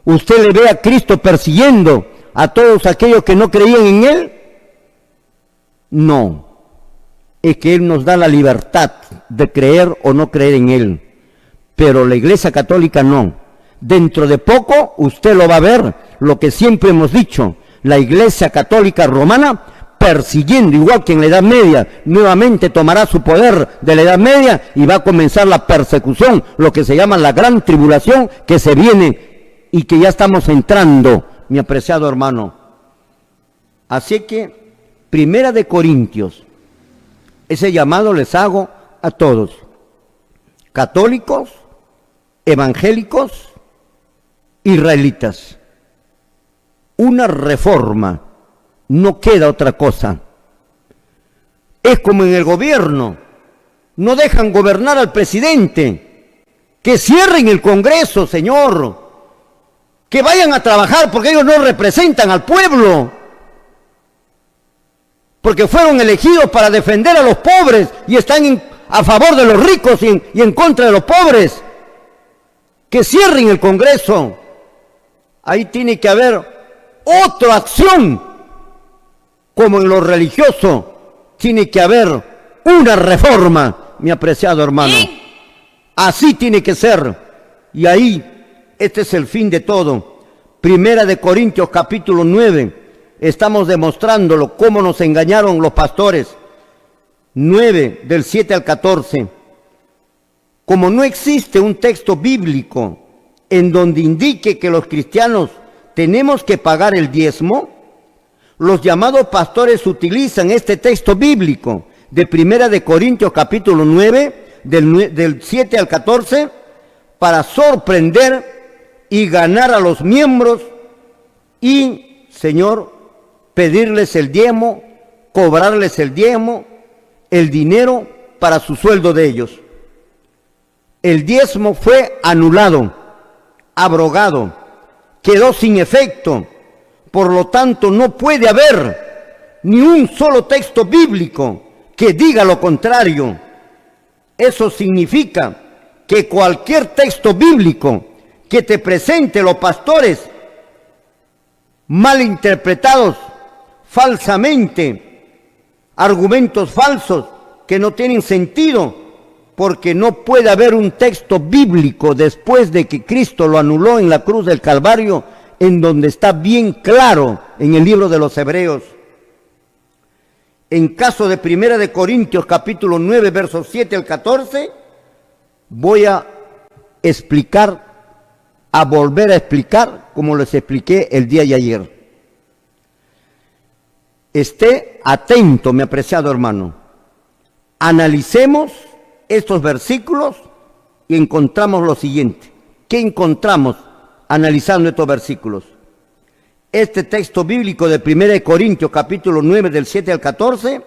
Usted le ve a Cristo persiguiendo a todos aquellos que no creían en Él. No, es que Él nos da la libertad de creer o no creer en Él, pero la Iglesia Católica no. Dentro de poco usted lo va a ver, lo que siempre hemos dicho, la Iglesia Católica Romana persiguiendo, igual que en la Edad Media, nuevamente tomará su poder de la Edad Media y va a comenzar la persecución, lo que se llama la gran tribulación que se viene y que ya estamos entrando, mi apreciado hermano. Así que, Primera de Corintios, ese llamado les hago a todos, católicos, evangélicos, israelitas. Una reforma, no queda otra cosa. Es como en el gobierno, no dejan gobernar al presidente, que cierren el Congreso, señor, que vayan a trabajar porque ellos no representan al pueblo, porque fueron elegidos para defender a los pobres y están a favor de los ricos y en contra de los pobres. Que cierren el Congreso. Ahí tiene que haber otra acción, como en lo religioso, tiene que haber una reforma, mi apreciado hermano. Así tiene que ser. Y ahí, este es el fin de todo. Primera de Corintios capítulo 9. Estamos demostrándolo, cómo nos engañaron los pastores. 9, del 7 al 14. Como no existe un texto bíblico en donde indique que los cristianos tenemos que pagar el diezmo, los llamados pastores utilizan este texto bíblico de Primera de Corintios capítulo 9, del 7 al 14, para sorprender y ganar a los miembros y, Señor, pedirles el diezmo, cobrarles el diezmo, el dinero para su sueldo de ellos. El diezmo fue anulado, abrogado, quedó sin efecto. Por lo tanto, no puede haber ni un solo texto bíblico que diga lo contrario. Eso significa que cualquier texto bíblico que te presente los pastores mal interpretados, falsamente, argumentos falsos que no tienen sentido, porque no puede haber un texto bíblico después de que Cristo lo anuló en la cruz del Calvario, en donde está bien claro en el libro de los Hebreos. En caso de Primera de Corintios capítulo 9, versos 7 al 14, voy a volver a explicar como les expliqué el día de ayer. Esté atento, mi apreciado hermano. Analicemos estos versículos y encontramos lo siguiente. ¿Qué encontramos analizando estos versículos? Este texto bíblico de 1 Corintios capítulo 9 del 7 al 14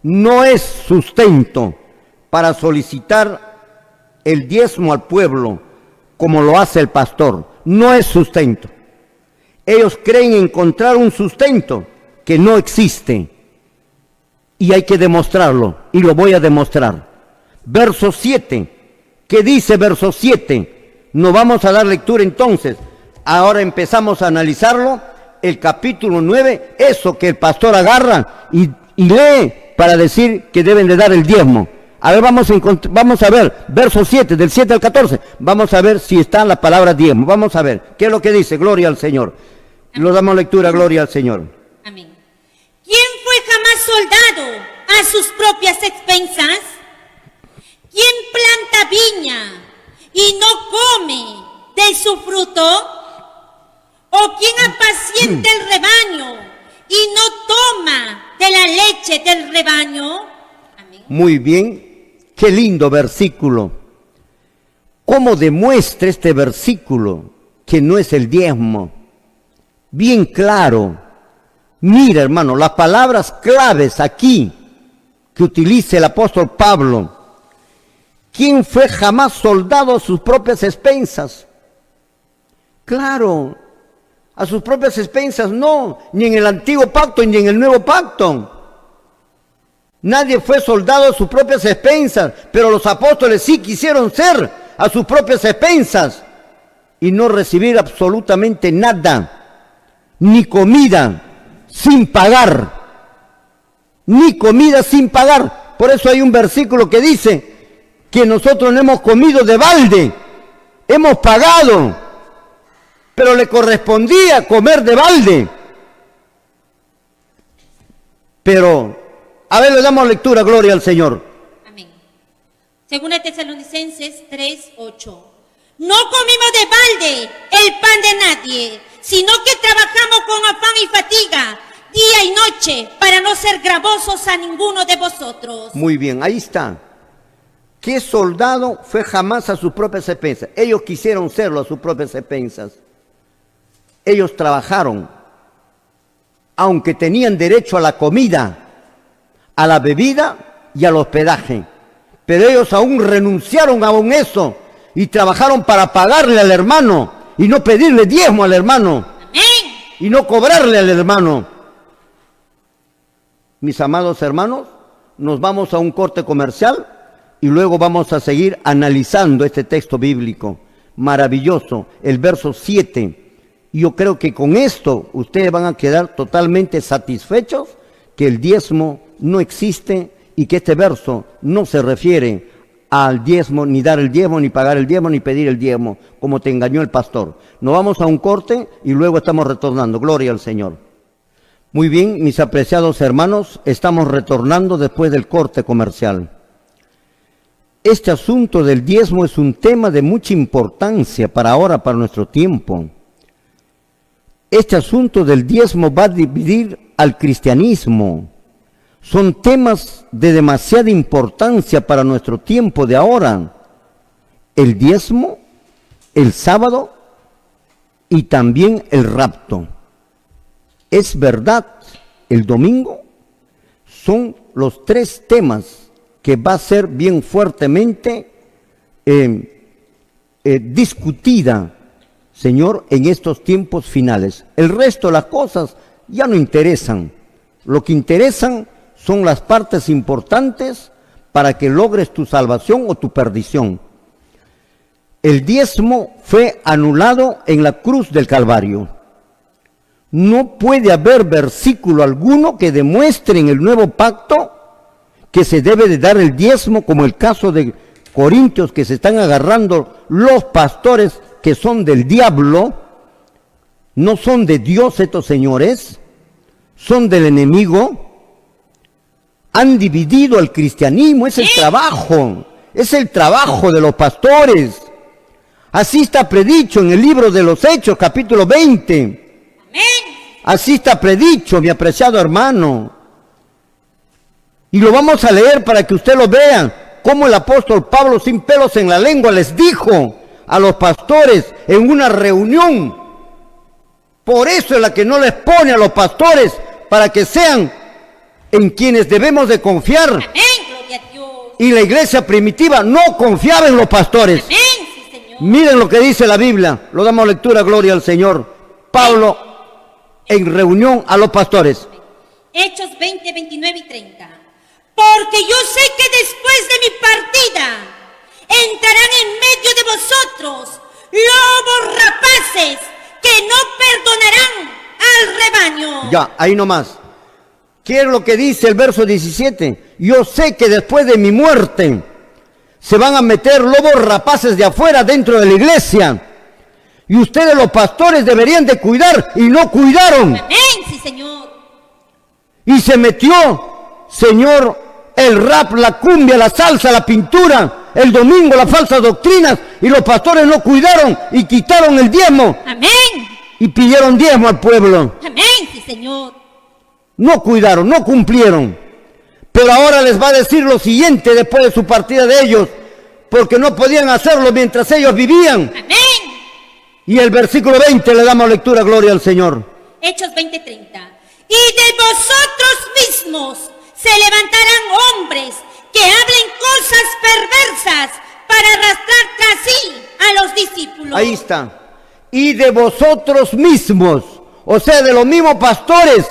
no es sustento para solicitar el diezmo al pueblo como lo hace el pastor. No es sustento. Ellos creen encontrar un sustento que no existe y hay que demostrarlo, y lo voy a demostrar. Verso 7, ¿qué dice verso 7? No vamos a dar lectura entonces. Ahora empezamos a analizarlo, el capítulo 9, eso que el pastor agarra y lee para decir que deben de dar el diezmo. A ver, vamos a ver, verso 7, del 7 al 14, vamos a ver si está la palabra diezmo. Vamos a ver, ¿qué es lo que dice? Gloria al Señor. Lo damos lectura, gloria al Señor. Amén. ¿Quién fue jamás soldado a sus propias expensas? ¿Quién planta viña y no come de su fruto? ¿O quién apacienta el rebaño y no toma de la leche leche del rebaño. Amén. Muy bien, qué lindo versículo. ¿Cómo demuestra este versículo que no es el diezmo? Bien claro. Mira, hermano, las palabras claves aquí que utiliza el apóstol Pablo. ¿Quién fue jamás soldado a sus propias expensas? Claro, a sus propias expensas no, ni en el antiguo pacto ni en el nuevo pacto. Nadie fue soldado a sus propias expensas, pero los apóstoles sí quisieron ser a sus propias expensas y no recibir absolutamente nada, ni comida sin pagar, ni comida sin pagar. Por eso hay un versículo que dice que nosotros no hemos comido de balde, hemos pagado, pero le correspondía comer de balde. Pero, a ver, le damos lectura, gloria al Señor. Amén. Según a Tesalonicenses 3:8. No comimos de balde el pan de nadie, sino que trabajamos con afán y fatiga, día y noche, para no ser gravosos a ninguno de vosotros. Muy bien, ahí está. ¿Qué soldado fue jamás a sus propias expensas? Ellos quisieron serlo a sus propias expensas. Ellos trabajaron, aunque tenían derecho a la comida, a la bebida y al hospedaje. Pero ellos aún renunciaron a eso y trabajaron para pagarle al hermano y no pedirle diezmo al hermano. Amén. Y no cobrarle al hermano. Mis amados hermanos, nos vamos a un corte comercial y luego vamos a seguir analizando este texto bíblico maravilloso, el verso 7. Yo creo que con esto ustedes van a quedar totalmente satisfechos que el diezmo no existe y que este verso no se refiere al diezmo, ni dar el diezmo, ni pagar el diezmo, ni pedir el diezmo, como te engañó el pastor. Nos vamos a un corte y luego estamos retornando. Gloria al Señor. Muy bien, mis apreciados hermanos, estamos retornando después del corte comercial. Este asunto del diezmo es un tema de mucha importancia para ahora, para nuestro tiempo. Este asunto del diezmo va a dividir al cristianismo. Son temas de demasiada importancia para nuestro tiempo de ahora. El diezmo, el sábado y también el rapto. Es verdad, el domingo son los tres temas que va a ser bien fuertemente discutida, Señor, en estos tiempos finales. El resto de las cosas ya no interesan. Lo que interesan son las partes importantes para que logres tu salvación o tu perdición. El diezmo fue anulado en la cruz del Calvario. No puede haber versículo alguno que demuestre en el nuevo pacto que se debe de dar el diezmo, como el caso de Corintios, que se están agarrando los pastores que son del diablo. No son de Dios estos señores, son del enemigo. Han dividido al cristianismo, es el trabajo de los pastores. Así está predicho en el libro de los Hechos, capítulo 20. Amén. Así está predicho, mi apreciado hermano. Y lo vamos a leer para que usted lo vea, cómo el apóstol Pablo, sin pelos en la lengua, les dijo a los pastores en una reunión. Por eso es la que no les pone a los pastores, para que sean en quienes debemos de confiar. Amén, gloria a Dios. Y la iglesia primitiva no confiaba en los pastores. Amén, sí, Señor. Miren lo que dice la Biblia, lo damos lectura, gloria al Señor. Pablo en reunión a los pastores. Hechos 20, 29 y 30. Porque yo sé que después de mi partida entrarán en medio de vosotros lobos rapaces que no perdonarán al rebaño. Ya, ahí nomás. ¿Qué es lo que dice el verso 17? Yo sé que después de mi muerte se van a meter lobos rapaces de afuera dentro de la iglesia. Y ustedes los pastores deberían de cuidar y no cuidaron. Amén, sí, Señor. Y se metió, Señor, el rap, la cumbia, la salsa, la pintura, el domingo, las falsas doctrinas, y los pastores no cuidaron y quitaron el diezmo. Amén. Y pidieron diezmo al pueblo. Amén, sí, Señor. No cuidaron, no cumplieron. Pero ahora les va a decir lo siguiente después de su partida de ellos, porque no podían hacerlo mientras ellos vivían. Amén. Y el versículo 20 le damos lectura, gloria al Señor. Hechos 20:30. Y de vosotros mismos se levantarán hombres que hablen cosas perversas para arrastrar tras sí a los discípulos. Ahí está. Y de vosotros mismos, o sea, de los mismos pastores,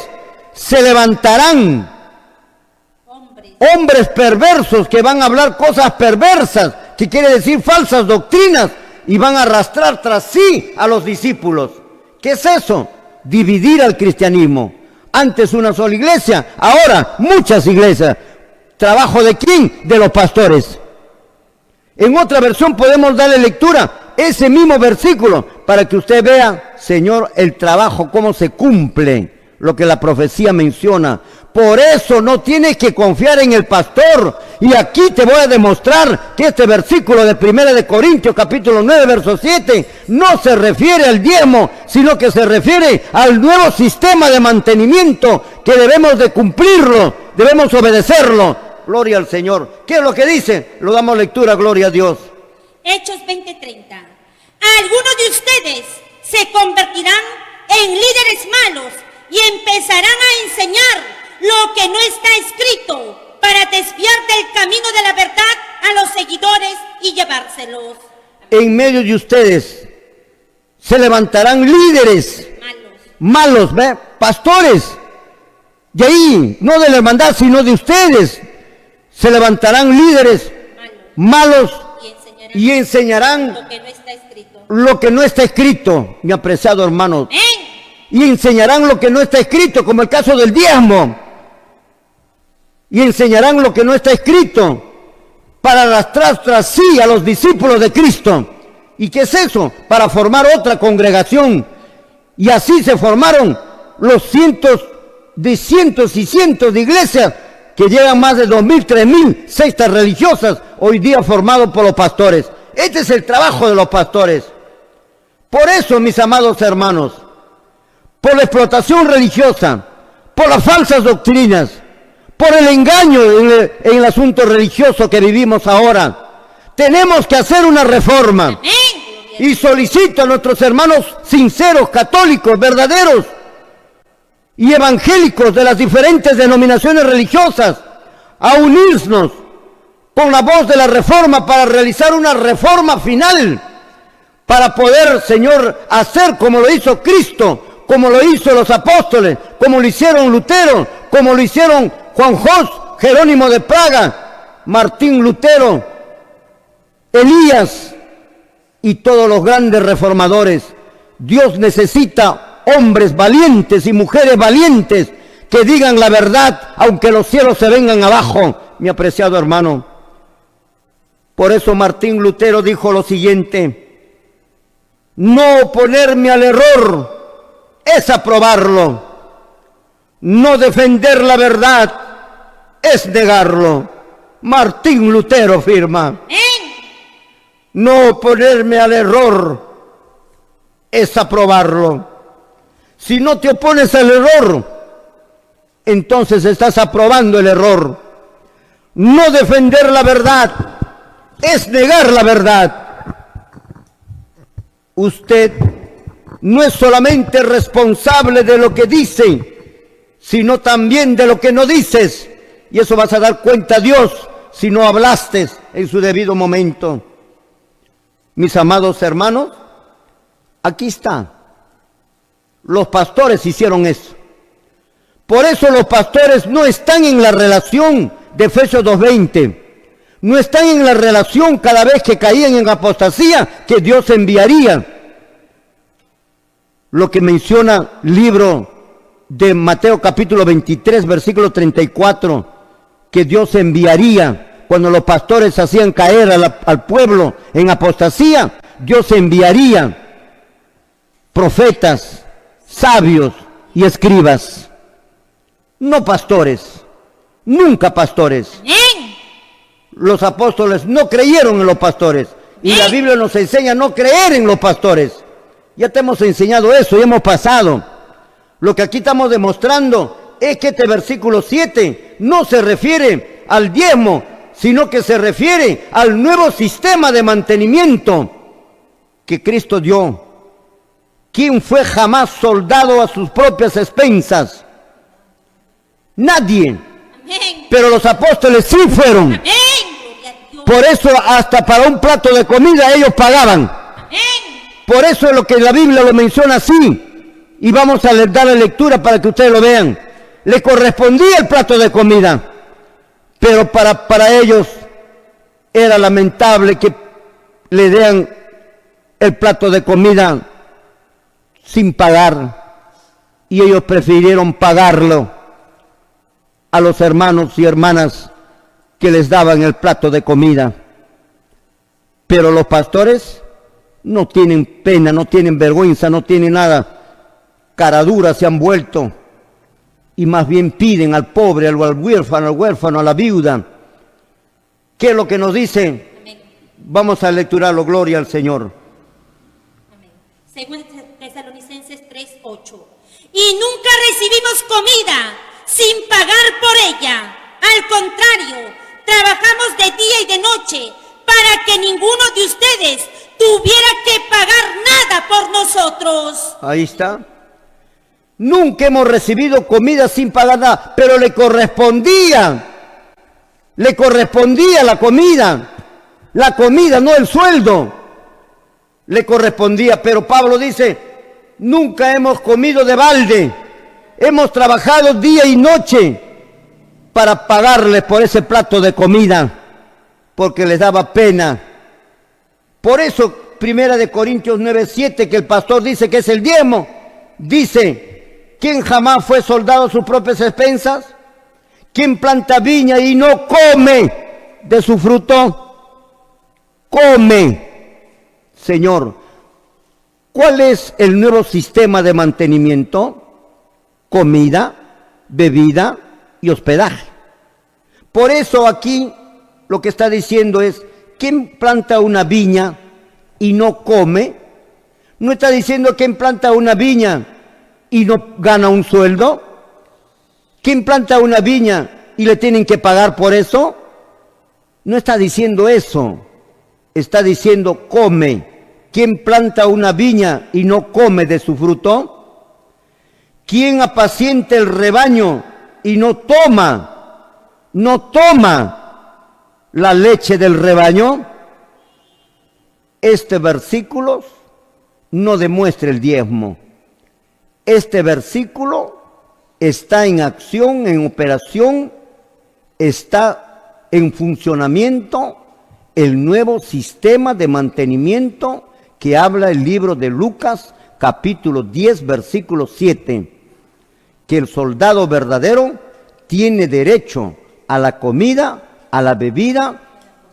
se levantarán hombres perversos que van a hablar cosas perversas, que quiere decir falsas doctrinas, y van a arrastrar tras sí a los discípulos. ¿Qué es eso? Dividir al cristianismo. Antes una sola iglesia, ahora muchas iglesias. ¿Trabajo de quién? De los pastores. En otra versión podemos darle lectura ese mismo versículo para que usted vea, Señor, el trabajo, cómo se cumple lo que la profecía menciona. Por eso no tienes que confiar en el pastor. Y aquí te voy a demostrar que este versículo de 1 de Corintios capítulo 9 verso 7 no se refiere al diezmo, sino que se refiere al nuevo sistema de mantenimiento que debemos de cumplirlo, debemos obedecerlo. Gloria al Señor. ¿Qué es lo que dice? Lo damos lectura, gloria a Dios. Hechos 20:30. Algunos de ustedes se convertirán en líderes malos y empezarán a enseñar lo que no está escrito para desviar del camino de la verdad a los seguidores y llevárselos. En medio de ustedes se levantarán líderes malos, ¿ve? Pastores. De ahí, no de la hermandad, sino de ustedes. Se levantarán líderes malos y enseñarán lo que no está escrito, mi apreciado hermano. Y enseñarán lo que no está escrito, como el caso del diezmo. Y enseñarán lo que no está escrito para arrastrar tras sí a los discípulos de Cristo. ¿Y qué es eso? Para formar otra congregación. Y así se formaron los cientos y cientos de iglesias que llegan más de 2.000, 3.000 sectas religiosas hoy día formados por los pastores. Este es el trabajo de los pastores. Por eso, mis amados hermanos, por la explotación religiosa, por las falsas doctrinas, por el engaño en el asunto religioso que vivimos ahora, tenemos que hacer una reforma. Y solicito a nuestros hermanos sinceros, católicos, verdaderos y evangélicos de las diferentes denominaciones religiosas a unirnos con la voz de la reforma para realizar una reforma final, para poder, Señor, hacer como lo hizo Cristo, como lo hizo los apóstoles, como lo hicieron Lutero, como lo hicieron Juan Jos, Jerónimo de Praga, Martín Lutero, Elías y todos los grandes reformadores. Dios necesita hombres valientes y mujeres valientes que digan la verdad, aunque los cielos se vengan abajo, mi apreciado hermano. Por eso Martín Lutero dijo lo siguiente: no oponerme al error es aprobarlo, no defender la verdad es negarlo. Martín Lutero firma. No oponerme al error es aprobarlo. Si no te opones al error, entonces estás aprobando el error. No defender la verdad es negar la verdad. Usted no es solamente responsable de lo que dice, sino también de lo que no dices. Y eso vas a dar cuenta a Dios si no hablaste en su debido momento. Mis amados hermanos, aquí está. Los pastores hicieron eso. Por eso los pastores no están en la relación de Efesios 2:20. No están en la relación cada vez que caían en apostasía que Dios enviaría. Lo que menciona el libro de Mateo capítulo 23, versículo 34, que Dios enviaría cuando los pastores hacían caer al pueblo en apostasía. Dios enviaría profetas, sabios y escribas. No pastores, nunca pastores. Los apóstoles no creyeron en los pastores y la Biblia nos enseña a no creer en los pastores. Ya te hemos enseñado eso y hemos pasado. Lo que aquí estamos demostrando es que este versículo 7 no se refiere al diezmo, sino que se refiere al nuevo sistema de mantenimiento que Cristo dio. ¿Quién fue jamás soldado a sus propias expensas? Nadie. Amén. Pero los apóstoles sí fueron. Amén. Gloria a Dios. Por eso hasta para un plato de comida ellos pagaban. Amén. Por eso es lo que la Biblia lo menciona así. Y vamos a dar la lectura para que ustedes lo vean. Le correspondía el plato de comida. Pero para ellos era lamentable que le den el plato de comida sin pagar. Y ellos prefirieron pagarlo a los hermanos y hermanas que les daban el plato de comida. Pero los pastores no tienen pena, no tienen vergüenza, no tienen nada. Cara dura se han vuelto y más bien piden al pobre, al huérfano, a la viuda. ¿Qué es lo que nos dice? Amén. Vamos a lecturarlo, gloria al Señor. Amén. Según Tesalonicenses 3:8. Y nunca recibimos comida sin pagar por ella. Al contrario, trabajamos de día y de noche para que ninguno de ustedes tuviera que pagar nada por nosotros. Ahí está. Nunca hemos recibido comida sin pagar nada, pero le correspondía la comida, no el sueldo. Le correspondía, pero Pablo dice, nunca hemos comido de balde, hemos trabajado día y noche para pagarles por ese plato de comida, porque les daba pena. Por eso, 1 Corintios 9:7, que el pastor dice que es el diezmo, dice, ¿quién jamás fue soldado a sus propias expensas? ¿Quién planta viña y no come de su fruto? Come. Señor, ¿cuál es el nuevo sistema de mantenimiento? Comida, bebida y hospedaje. Por eso aquí lo que está diciendo es, ¿quién planta una viña y no come? No está diciendo quién planta una viña y no gana un sueldo. ¿Quién planta una viña y le tienen que pagar por eso? No está diciendo eso. Está diciendo come. ¿Quién planta una viña y no come de su fruto? ¿Quién apacienta el rebaño y no toma la leche del rebaño? Este versículo no demuestra el diezmo. Este versículo está en acción, en operación, está en funcionamiento el nuevo sistema de mantenimiento que habla el libro de Lucas, capítulo 10, versículo 7, que el soldado verdadero tiene derecho a la comida, a la bebida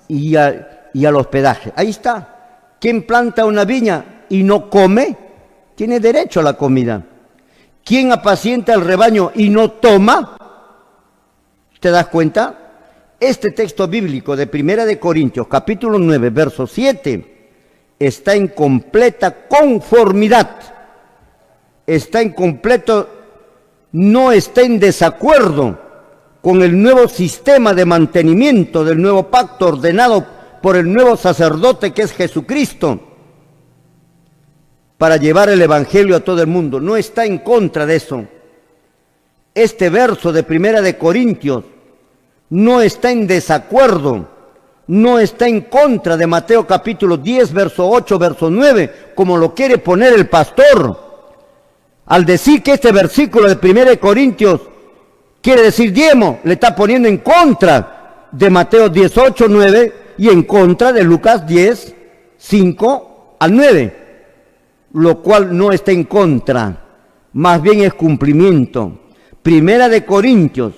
y al hospedaje. Ahí está. ¿Quién planta una viña y no come? Tiene derecho a la comida. ¿Quién apacienta el rebaño y no toma? ¿Te das cuenta? Este texto bíblico de 1 Corintios, capítulo 9, verso 7, está en completa conformidad. No está en desacuerdo con el nuevo sistema de mantenimiento del nuevo pacto ordenado por el nuevo sacerdote que es Jesucristo, para llevar el evangelio a todo el mundo. No está en contra de eso. Este verso de 1 Corintios no está en desacuerdo, no está en contra de Mateo capítulo 10, verso 8, verso 9, como lo quiere poner el pastor. Al decir que este versículo de 1 Corintios quiere decir diezmo, le está poniendo en contra de Mateo 18, 9 y en contra de Lucas 10, 5 al 9. Lo cual no está en contra, más bien es cumplimiento. 1 Corintios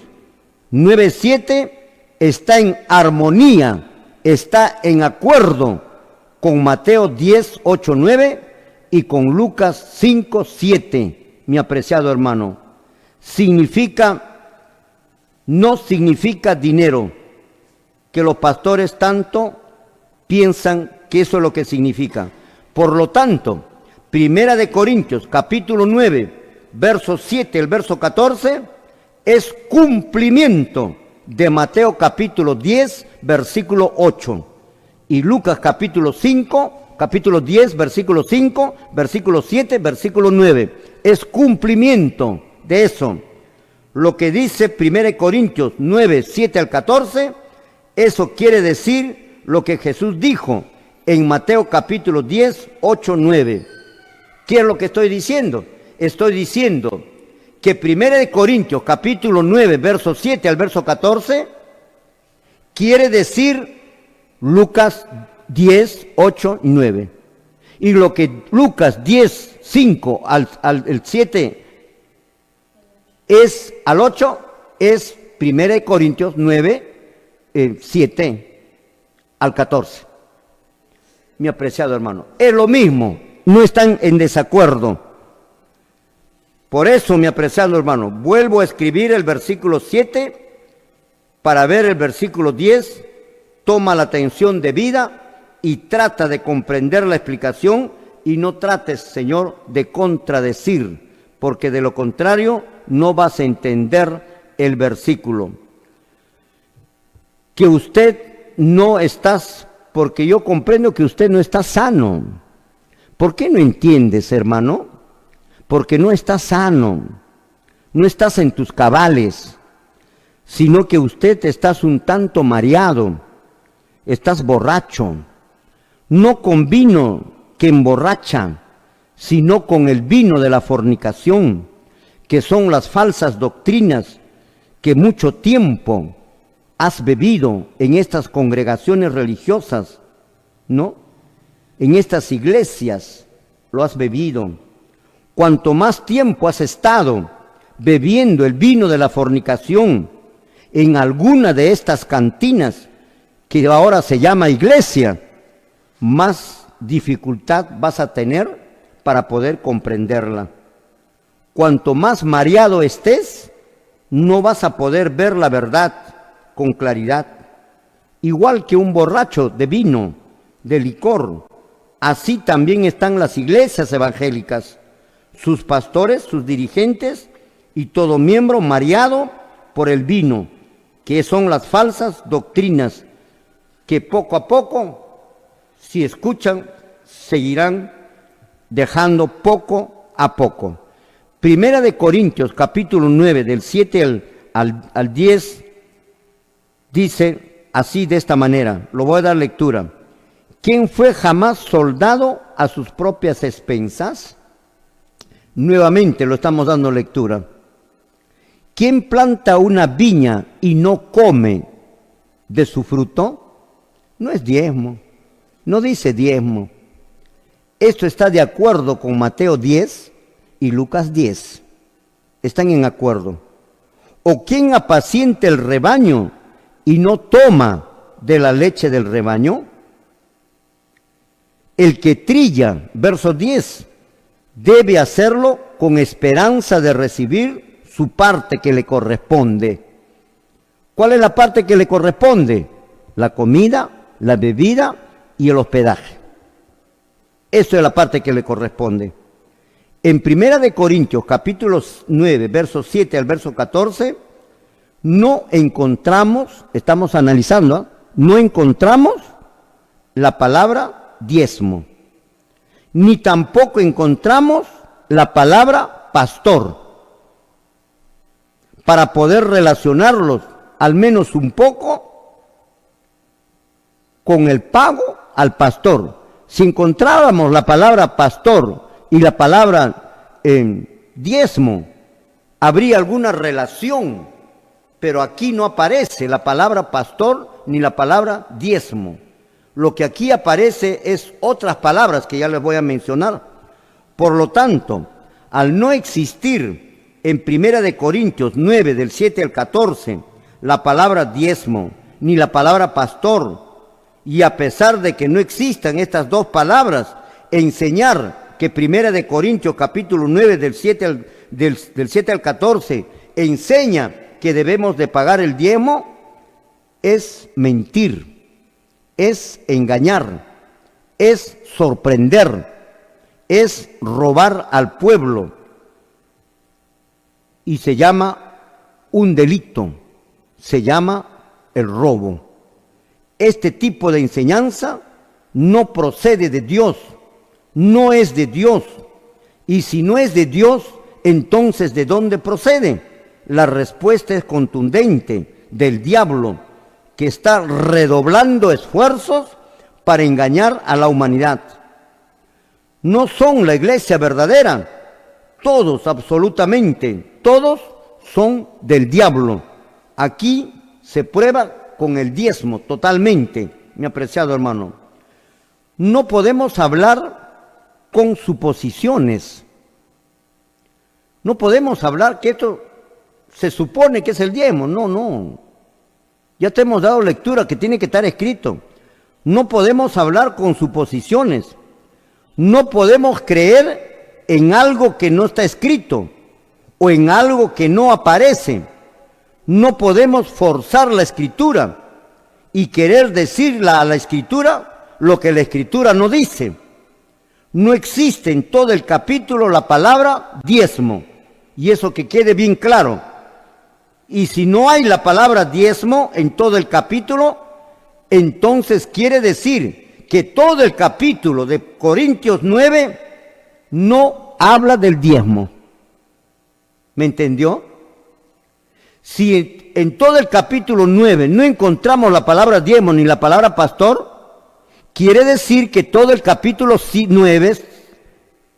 9:7 está en armonía, está en acuerdo con Mateo 10:8-9 y con Lucas 5:7, mi apreciado hermano. No significa dinero, que los pastores tanto piensan que eso es lo que significa. Por lo tanto, 1 Corintios capítulo 9, verso 7, el verso 14, es cumplimiento de Mateo capítulo 10, versículo 8, y Lucas capítulo 5, capítulo 10, versículo 5, versículo 7, versículo 9. Es cumplimiento de eso. Lo que dice 1 Corintios 9, 7 al 14, eso quiere decir lo que Jesús dijo en Mateo capítulo 10, 8, 9. ¿Qué es lo que estoy diciendo? Estoy diciendo que 1 Corintios capítulo 9, verso 7 al verso 14, quiere decir Lucas 10, 8 y 9. Y lo que Lucas 10, 5 al 7 es al 8, es 1 Corintios 9, 7 al 14. Mi apreciado hermano, es lo mismo, no están en desacuerdo. Por eso, mi apreciado hermano, vuelvo a escribir el versículo 7 para ver el versículo 10, toma la atención debida y trata de comprender la explicación y no trates, Señor, de contradecir, porque de lo contrario no vas a entender el versículo. Que usted no está, porque yo comprendo que usted no está sano. ¿Por qué no entiendes, hermano? Porque no estás sano, no estás en tus cabales, sino que usted estás un tanto mareado, estás borracho, no con vino que emborracha, sino con el vino de la fornicación, que son las falsas doctrinas que mucho tiempo has bebido en estas congregaciones religiosas, ¿no? En estas iglesias lo has bebido. Cuanto más tiempo has estado bebiendo el vino de la fornicación en alguna de estas cantinas que ahora se llama iglesia, más dificultad vas a tener para poder comprenderla. Cuanto más mareado estés, no vas a poder ver la verdad con claridad. Igual que un borracho de vino, de licor, así también están las iglesias evangélicas, sus pastores, sus dirigentes y todo miembro mareado por el vino, que son las falsas doctrinas que poco a poco, si escuchan, seguirán dejando poco a poco. Primera de Corintios, capítulo 9, del 7 al 10, dice así de esta manera, lo voy a dar lectura. ¿Quién fue jamás soldado a sus propias expensas? Nuevamente lo estamos dando lectura. ¿Quién planta una viña y no come de su fruto? No es diezmo, no dice diezmo. Esto está de acuerdo con Mateo 10 y Lucas 10. Están en acuerdo. ¿O quién apacienta el rebaño y no toma de la leche del rebaño? El que trilla, verso 10, debe hacerlo con esperanza de recibir su parte que le corresponde. ¿Cuál es la parte que le corresponde? La comida, la bebida y el hospedaje. Eso es la parte que le corresponde. En 1 Corintios, capítulo 9, versos 7 al verso 14, no encontramos, estamos analizando, no encontramos la palabra diezmo, ni tampoco encontramos la palabra pastor, para poder relacionarlos al menos un poco con el pago al pastor. Si encontrábamos la palabra pastor y la palabra diezmo, habría alguna relación, pero aquí no aparece la palabra pastor ni la palabra diezmo. Lo que aquí aparece es otras palabras que ya les voy a mencionar. Por lo tanto, al no existir en 1 Corintios 9, del 7 al 14, la palabra diezmo ni la palabra pastor, y a pesar de que no existan estas dos palabras, enseñar que 1 Corintios capítulo 9 del 7 al 14 enseña que debemos de pagar el diezmo, es mentir, es engañar, es sorprender, es robar al pueblo y se llama un delito. se llama el robo. Este tipo de enseñanza no procede de Dios, no es de Dios. Y si no es de Dios, entonces ¿de dónde procede? La respuesta es contundente: del diablo, que está redoblando esfuerzos para engañar a la humanidad. No son la iglesia verdadera, todos, absolutamente, todos son del diablo. Aquí se prueba con el diezmo totalmente, mi apreciado hermano. No podemos hablar con suposiciones. No podemos hablar que esto se supone que es el diezmo. No. Ya te hemos dado lectura que tiene que estar escrito. No podemos hablar con suposiciones. No podemos creer en algo que no está escrito o en algo que no aparece. No podemos forzar la escritura y querer decirle a la escritura lo que la escritura no dice. No existe en todo el capítulo la palabra diezmo, y eso que quede bien claro. Y si no hay la palabra diezmo en todo el capítulo, entonces quiere decir que todo el capítulo de Corintios 9 no habla del diezmo. ¿Me entendió? Si en todo el capítulo 9 no encontramos la palabra diezmo ni la palabra pastor, quiere decir que todo el capítulo 9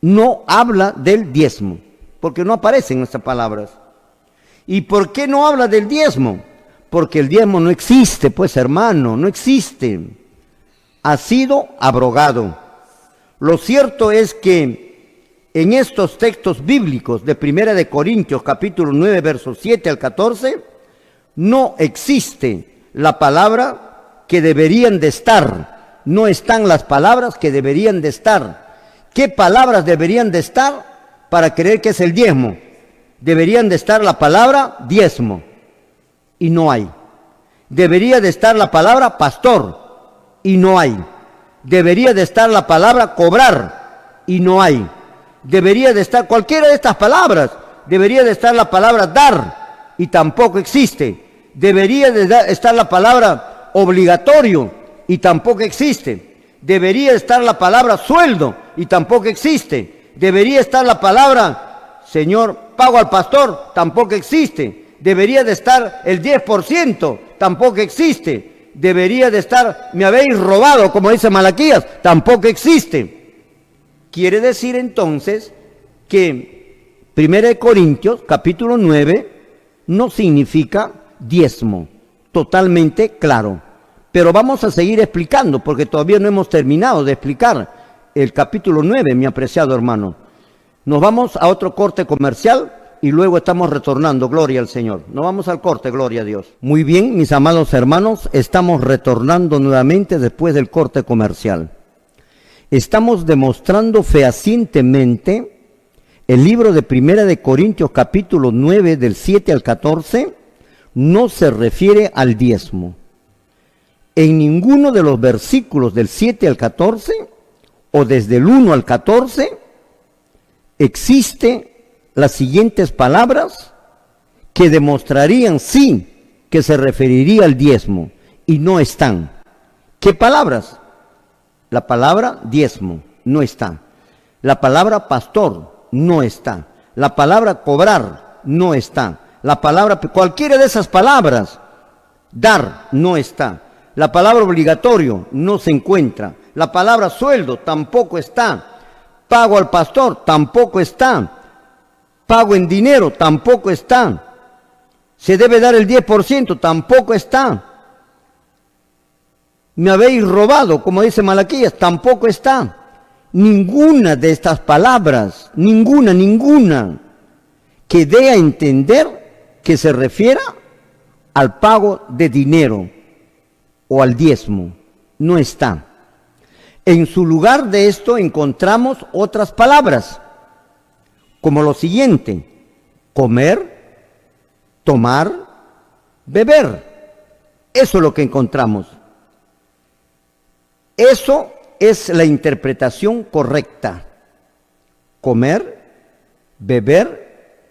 no habla del diezmo, porque no aparecen estas palabras. ¿Y por qué no habla del diezmo? Porque el diezmo no existe, pues hermano, no existe. Ha sido abrogado. Lo cierto es que en estos textos bíblicos de 1 de Corintios, capítulo 9, versos 7 al 14, no existe la palabra que deberían de estar. No están las palabras que deberían de estar. ¿Qué palabras deberían de estar para creer que es el diezmo? Deberían de estar la palabra diezmo, y no hay. Debería de estar la palabra pastor, y no hay. Debería de estar la palabra cobrar, y no hay. Debería de estar cualquiera de estas palabras. Debería de estar la palabra dar, y tampoco existe. Debería de estar la palabra obligatorio, y tampoco existe. Debería estar la palabra sueldo, y tampoco existe. Debería estar la palabra, Señor, pago al pastor, tampoco existe. Debería de estar el 10%, tampoco existe. Debería de estar, me habéis robado, como dice Malaquías, tampoco existe. Quiere decir entonces que 1 Corintios, capítulo 9, no significa diezmo, totalmente claro. Pero vamos a seguir explicando, porque todavía no hemos terminado de explicar el capítulo 9, mi apreciado hermano. Nos vamos a otro corte comercial y luego estamos retornando, gloria al Señor. Nos vamos al corte, gloria a Dios. Muy bien, mis amados hermanos, estamos retornando nuevamente después del corte comercial. Estamos demostrando fehacientemente el libro de 1 de Corintios capítulo 9 del 7 al 14 no se refiere al diezmo. En ninguno de los versículos del 7 al 14 o desde el 1 al 14 existe las siguientes palabras que demostrarían sí que se referiría al diezmo y no están. ¿Qué palabras? La palabra diezmo no está. La palabra pastor no está. La palabra cobrar no está. La palabra, cualquiera de esas palabras, dar no está. La palabra obligatorio no se encuentra. La palabra sueldo tampoco está. Pago al pastor tampoco está. Pago en dinero tampoco está. Se debe dar el 10% tampoco está. Me habéis robado, como dice Malaquías, tampoco está. Ninguna de estas palabras, ninguna, que dé a entender que se refiera al pago de dinero o al diezmo, no está. En su lugar de esto encontramos otras palabras, como lo siguiente: comer, tomar, beber. Eso es lo que encontramos. Eso es la interpretación correcta. Comer, beber,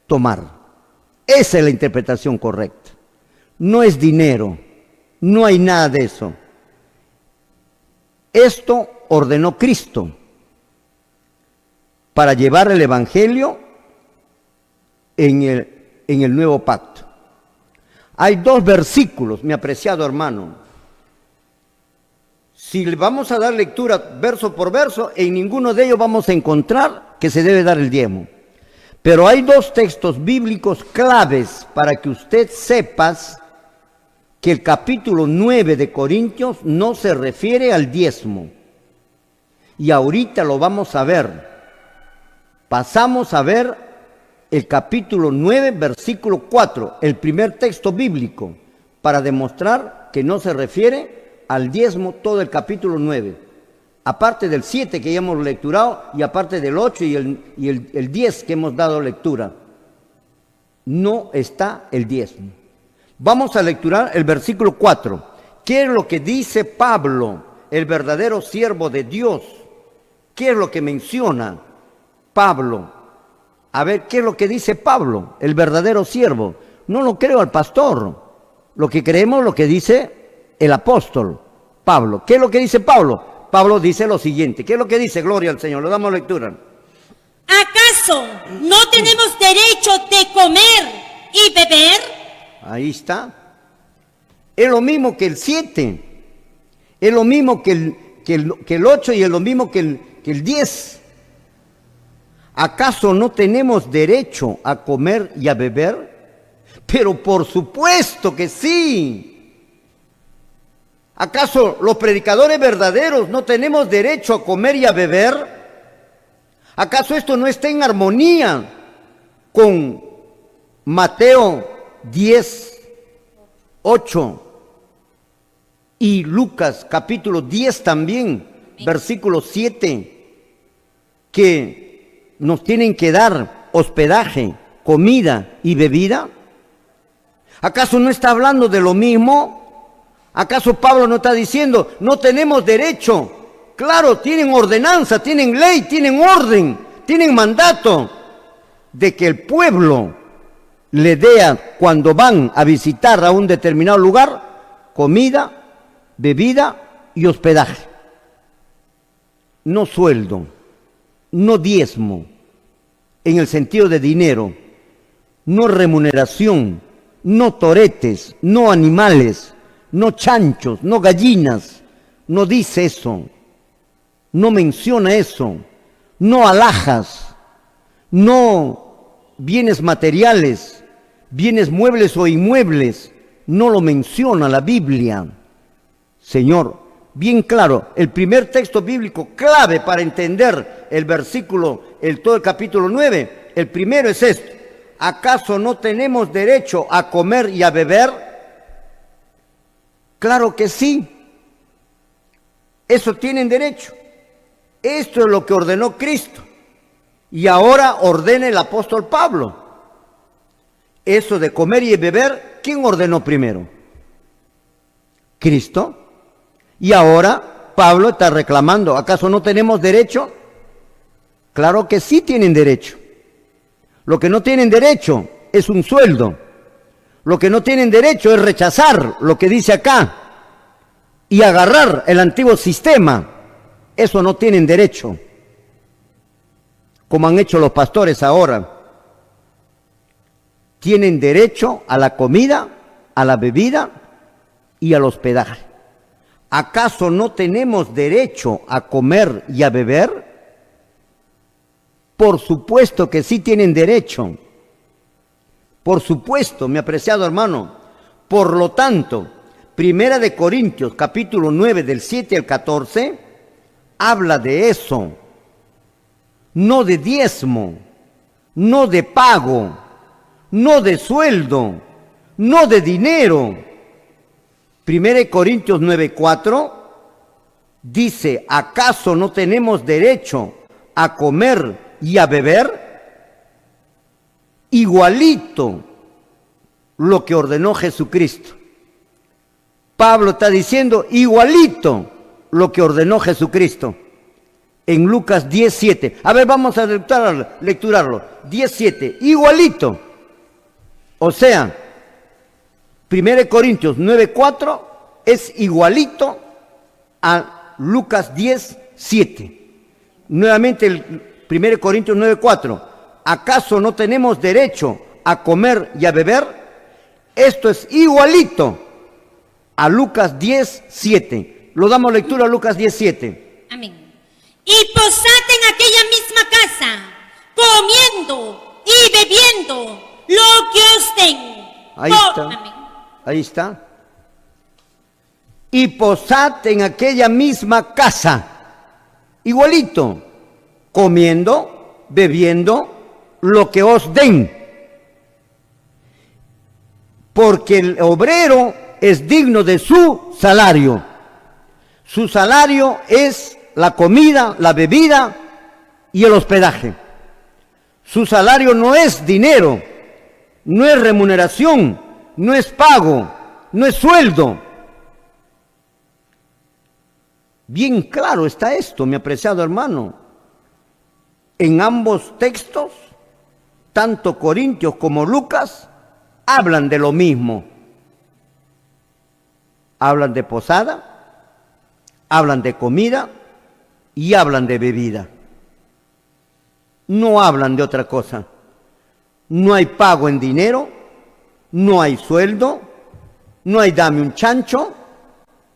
tomar. Esa es la interpretación correcta. no es dinero, no hay nada de eso. Esto ordenó Cristo para llevar el Evangelio en el nuevo pacto. Hay 2 versículos, mi apreciado hermano. Si le vamos a dar lectura verso por verso, en ninguno de ellos vamos a encontrar que se debe dar el diezmo. Pero hay 2 textos bíblicos claves para que usted sepa que el capítulo 9 de Corintios no se refiere al diezmo. Y ahorita lo vamos a ver. Pasamos a ver el capítulo 9, versículo 4, el primer texto bíblico, para demostrar que no se refiere al diezmo todo el capítulo 9. Aparte del 7 que ya hemos lecturado y aparte del 8 y el 10 que hemos dado lectura. No está el diezmo. Vamos a lecturar el versículo 4. ¿Qué es lo que dice Pablo, el verdadero siervo de Dios? ¿Qué es lo que menciona Pablo? A ver, ¿qué es lo que dice Pablo, el verdadero siervo? No lo creo al pastor. Lo que creemos lo que dice el apóstol Pablo. ¿Qué es lo que dice Pablo? Pablo dice lo siguiente. ¿Qué es lo que dice? Gloria al Señor. Le damos lectura. ¿Acaso no tenemos derecho de comer y beber? Ahí está. Es lo mismo que el 7. Es lo mismo que el 8 y es lo mismo que el 10. ¿Acaso no tenemos derecho a comer y a beber? Pero por supuesto que sí. ¿Acaso los predicadores verdaderos no tenemos derecho a comer y a beber? ¿Acaso esto no está en armonía con Mateo 10, 8 y Lucas capítulo 10 también, versículo 7, que nos tienen que dar hospedaje, comida y bebida? ¿Acaso no está hablando de lo mismo? ¿Acaso Pablo no está diciendo, no tenemos derecho? Claro, tienen ordenanza, tienen ley, tienen orden, tienen mandato de que el pueblo le dé cuando van a visitar a un determinado lugar, comida, bebida y hospedaje. No sueldo, no diezmo, en el sentido de dinero, no remuneración, no toretes, no animales, no chanchos, no gallinas, no dice eso, no menciona eso, no alhajas, no bienes materiales, bienes muebles o inmuebles, no lo menciona la Biblia. Señor, bien claro, el primer texto bíblico clave para entender el versículo, todo el capítulo 9, el primero es esto: ¿acaso no tenemos derecho a comer y a beber? Claro que sí, eso tienen derecho. Esto es lo que ordenó Cristo y ahora ordena el apóstol Pablo. Eso de comer y beber, ¿quién ordenó primero? Cristo. Y ahora Pablo está reclamando, ¿acaso no tenemos derecho? Claro que sí tienen derecho. Lo que no tienen derecho es un sueldo. Lo que no tienen derecho es rechazar lo que dice acá y agarrar el antiguo sistema. Eso no tienen derecho, como han hecho los pastores ahora. Tienen derecho a la comida, a la bebida y al hospedaje. ¿Acaso no tenemos derecho a comer y a beber? Por supuesto que sí tienen derecho. Por supuesto, mi apreciado hermano. Por lo tanto, Primera de Corintios, capítulo 9, del 7 al 14, habla de eso. No de diezmo, no de pago, no de sueldo, no de dinero. Primera de Corintios 9, 4 dice, ¿acaso no tenemos derecho a comer y a beber? Igualito lo que ordenó Jesucristo. Pablo está diciendo igualito lo que ordenó Jesucristo en Lucas 10:7. A ver, vamos a lecturarlo. 10:7, igualito. O sea, 1 Corintios 9:4 es igualito a Lucas 10:7. Nuevamente el 1 Corintios 9:4. ¿Acaso no tenemos derecho a comer y a beber? Esto es igualito a Lucas 10:7. Lo damos lectura a Lucas 10:7. Amén. Y posad en aquella misma casa, comiendo y bebiendo lo que os den. Ahí está. Amén. Ahí está. Y posad en aquella misma casa, igualito, comiendo, bebiendo lo que os den. Porque el obrero es digno de su salario. Su salario es la comida, la bebida y el hospedaje. Su salario no es dinero, no es remuneración, no es pago, no es sueldo. Bien claro está esto, mi apreciado hermano. En ambos textos, tanto Corintios como Lucas, hablan de lo mismo. Hablan de posada, hablan de comida y hablan de bebida. No hablan de otra cosa. No hay pago en dinero, no hay sueldo, no hay dame un chancho,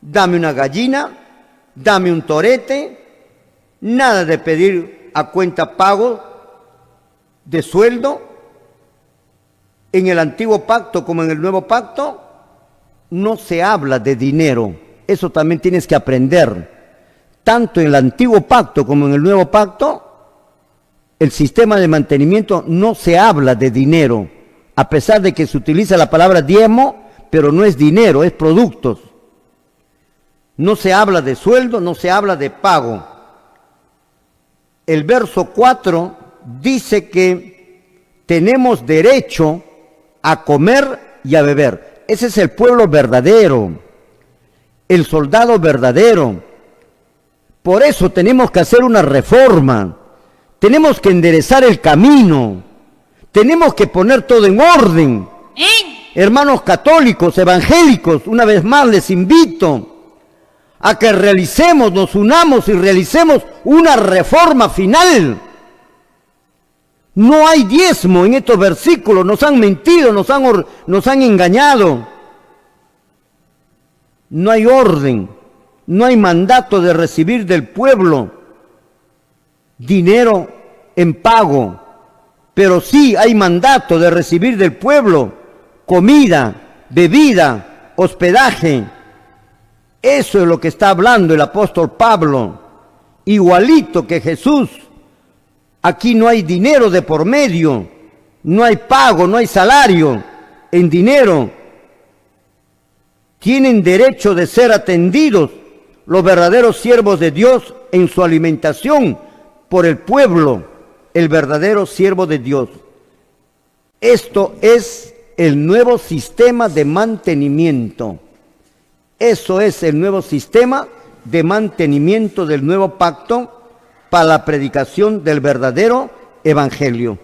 dame una gallina, dame un torete, nada de pedir a cuenta pago de sueldo. En el antiguo pacto como en el nuevo pacto, no se habla de dinero. Eso también tienes que aprender. Tanto en el antiguo pacto como en el nuevo pacto, el sistema de mantenimiento no se habla de dinero, a pesar de que se utiliza la palabra diezmo, pero no es dinero, es productos. No se habla de sueldo, no se habla de pago. El verso 4 dice que tenemos derecho a comer y a beber. Ese es el pueblo verdadero, el soldado verdadero. Por eso tenemos que hacer una reforma, tenemos que enderezar el camino, tenemos que poner todo en orden. Hermanos católicos, evangélicos, una vez más les invito a que realicemos, nos unamos y realicemos una reforma final. No hay diezmo en estos versículos, nos han mentido, nos han engañado. No hay orden, no hay mandato de recibir del pueblo dinero en pago, pero sí hay mandato de recibir del pueblo comida, bebida, hospedaje. Eso es lo que está hablando el apóstol Pablo, igualito que Jesús. Aquí no hay dinero de por medio, no hay pago, no hay salario en dinero. Tienen derecho de ser atendidos los verdaderos siervos de Dios en su alimentación por el pueblo, el verdadero siervo de Dios. Esto es el nuevo sistema de mantenimiento. Eso es el nuevo sistema de mantenimiento del nuevo pacto para la predicación del verdadero evangelio.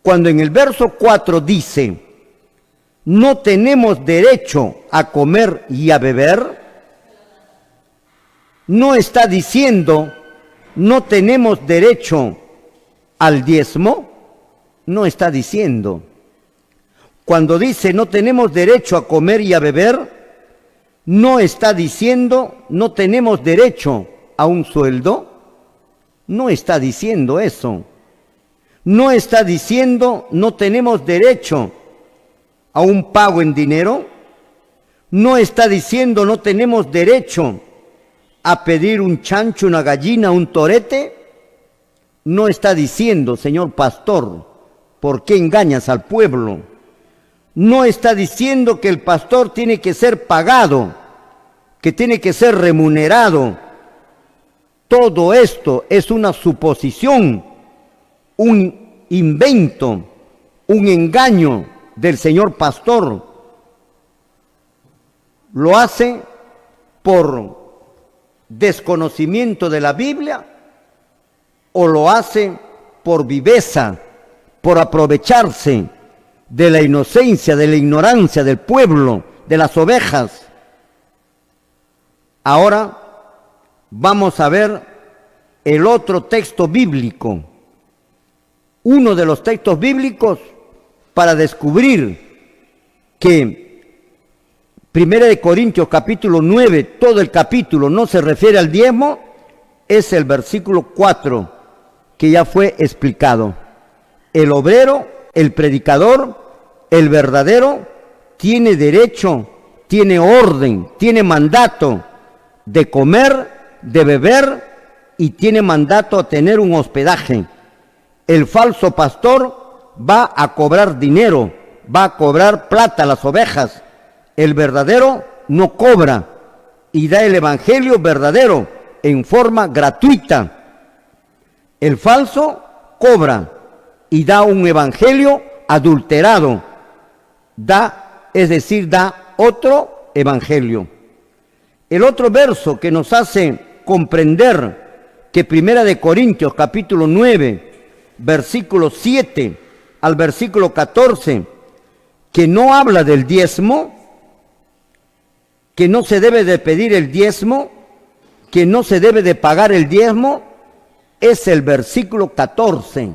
Cuando en el verso 4 dice, no tenemos derecho a comer y a beber, no está diciendo, no tenemos derecho al diezmo, no está diciendo. Cuando dice, no tenemos derecho a comer y a beber, no está diciendo, no tenemos derecho a un sueldo. No está diciendo eso. No está diciendo no tenemos derecho a un pago en dinero. No está diciendo no tenemos derecho a pedir un chancho, una gallina, un torete. No está diciendo, señor pastor, ¿por qué engañas al pueblo? No está diciendo que el pastor tiene que ser pagado, que tiene que ser remunerado. Todo esto es una suposición, un invento, un engaño del señor pastor. Lo hace por desconocimiento de la Biblia o lo hace por viveza, por aprovecharse de la inocencia, de la ignorancia del pueblo, de las ovejas. Ahora vamos a ver el otro texto bíblico, uno de los textos bíblicos para descubrir que 1 Corintios capítulo 9, todo el capítulo no se refiere al diezmo, es el versículo 4, que ya fue explicado. El obrero, el predicador, el verdadero, tiene derecho, tiene orden, tiene mandato de comer, de beber y tiene mandato a tener un hospedaje. El falso pastor va a cobrar dinero, va a cobrar plata a las ovejas. El verdadero no cobra y da el evangelio verdadero en forma gratuita. El falso cobra y da un evangelio adulterado. Es decir, da otro evangelio. El otro verso que nos hace comprender que 1 Corintios capítulo 9, versículo 7 al versículo 14, que no habla del diezmo, que no se debe de pedir el diezmo, que no se debe de pagar el diezmo, es el versículo 14.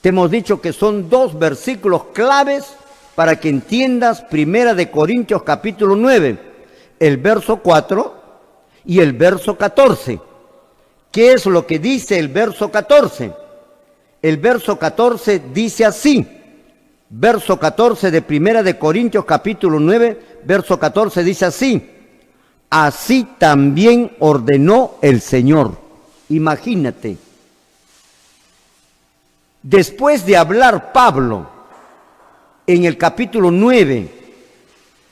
Te hemos dicho que son dos versículos claves para que entiendas 1 Corintios capítulo 9, el verso 4 y el verso 14. ¿Qué es lo que dice el verso 14? El verso 14 dice así, verso 14 de 1 Corintios capítulo 9, verso 14 dice así: así también ordenó el Señor. Imagínate, después de hablar Pablo en el capítulo 9,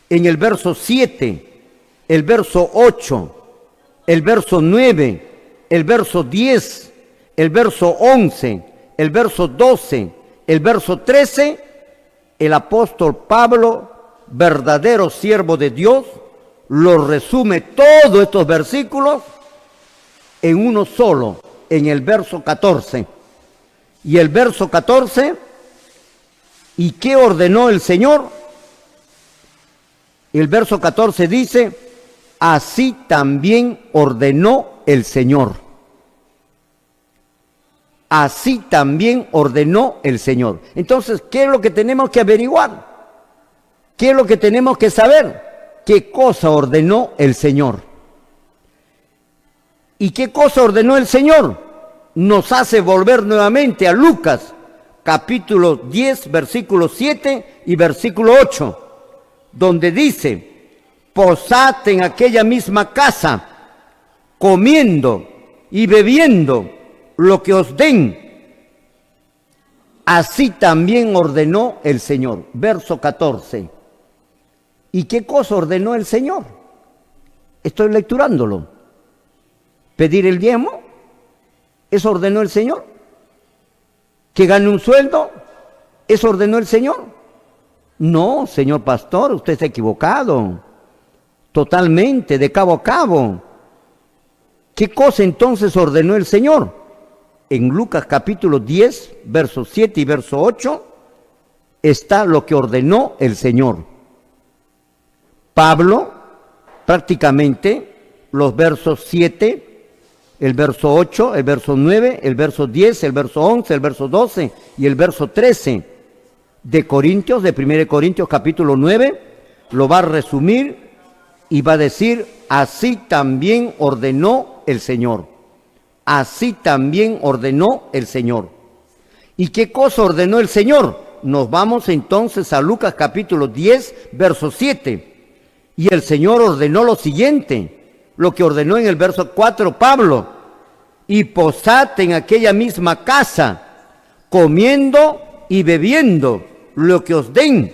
en el verso 7, el verso 8, el verso 9, el verso 10, el verso 11, el verso 12, el verso 13, el apóstol Pablo, verdadero siervo de Dios, lo resume todos estos versículos en uno solo, en el verso 14. Y el verso 14, ¿y qué ordenó el Señor? El verso 14 dice: así también ordenó el Señor. Así también ordenó el Señor. Entonces, ¿qué es lo que tenemos que averiguar? ¿Qué es lo que tenemos que saber? ¿Qué cosa ordenó el Señor? ¿Y qué cosa ordenó el Señor? Nos hace volver nuevamente a Lucas, capítulo 10, versículo 7 y versículo 8, donde dice: posad en aquella misma casa, comiendo y bebiendo lo que os den. Así también ordenó el Señor. Verso 14. ¿Y qué cosa ordenó el Señor? Estoy lecturándolo. ¿Pedir el diezmo? ¿Eso ordenó el Señor? ¿Que gane un sueldo? ¿Eso ordenó el Señor? No, señor pastor, usted está equivocado. Totalmente, de cabo a cabo. ¿Qué cosa entonces ordenó el Señor? En Lucas capítulo 10, versos 7 y verso 8, está lo que ordenó el Señor. Pablo, prácticamente, los versos 7, el verso 8, el verso 9, el verso 10, el verso 11, el verso 12 y el verso 13 de Corintios, de 1 Corintios capítulo 9, lo va a resumir y va a decir: así también ordenó el Señor. Así también ordenó el Señor. ¿Y qué cosa ordenó el Señor? Nos vamos entonces a Lucas capítulo 10, verso 7. Y el Señor ordenó lo siguiente, lo que ordenó en el verso 4 Pablo: y posad en aquella misma casa, comiendo y bebiendo lo que os den,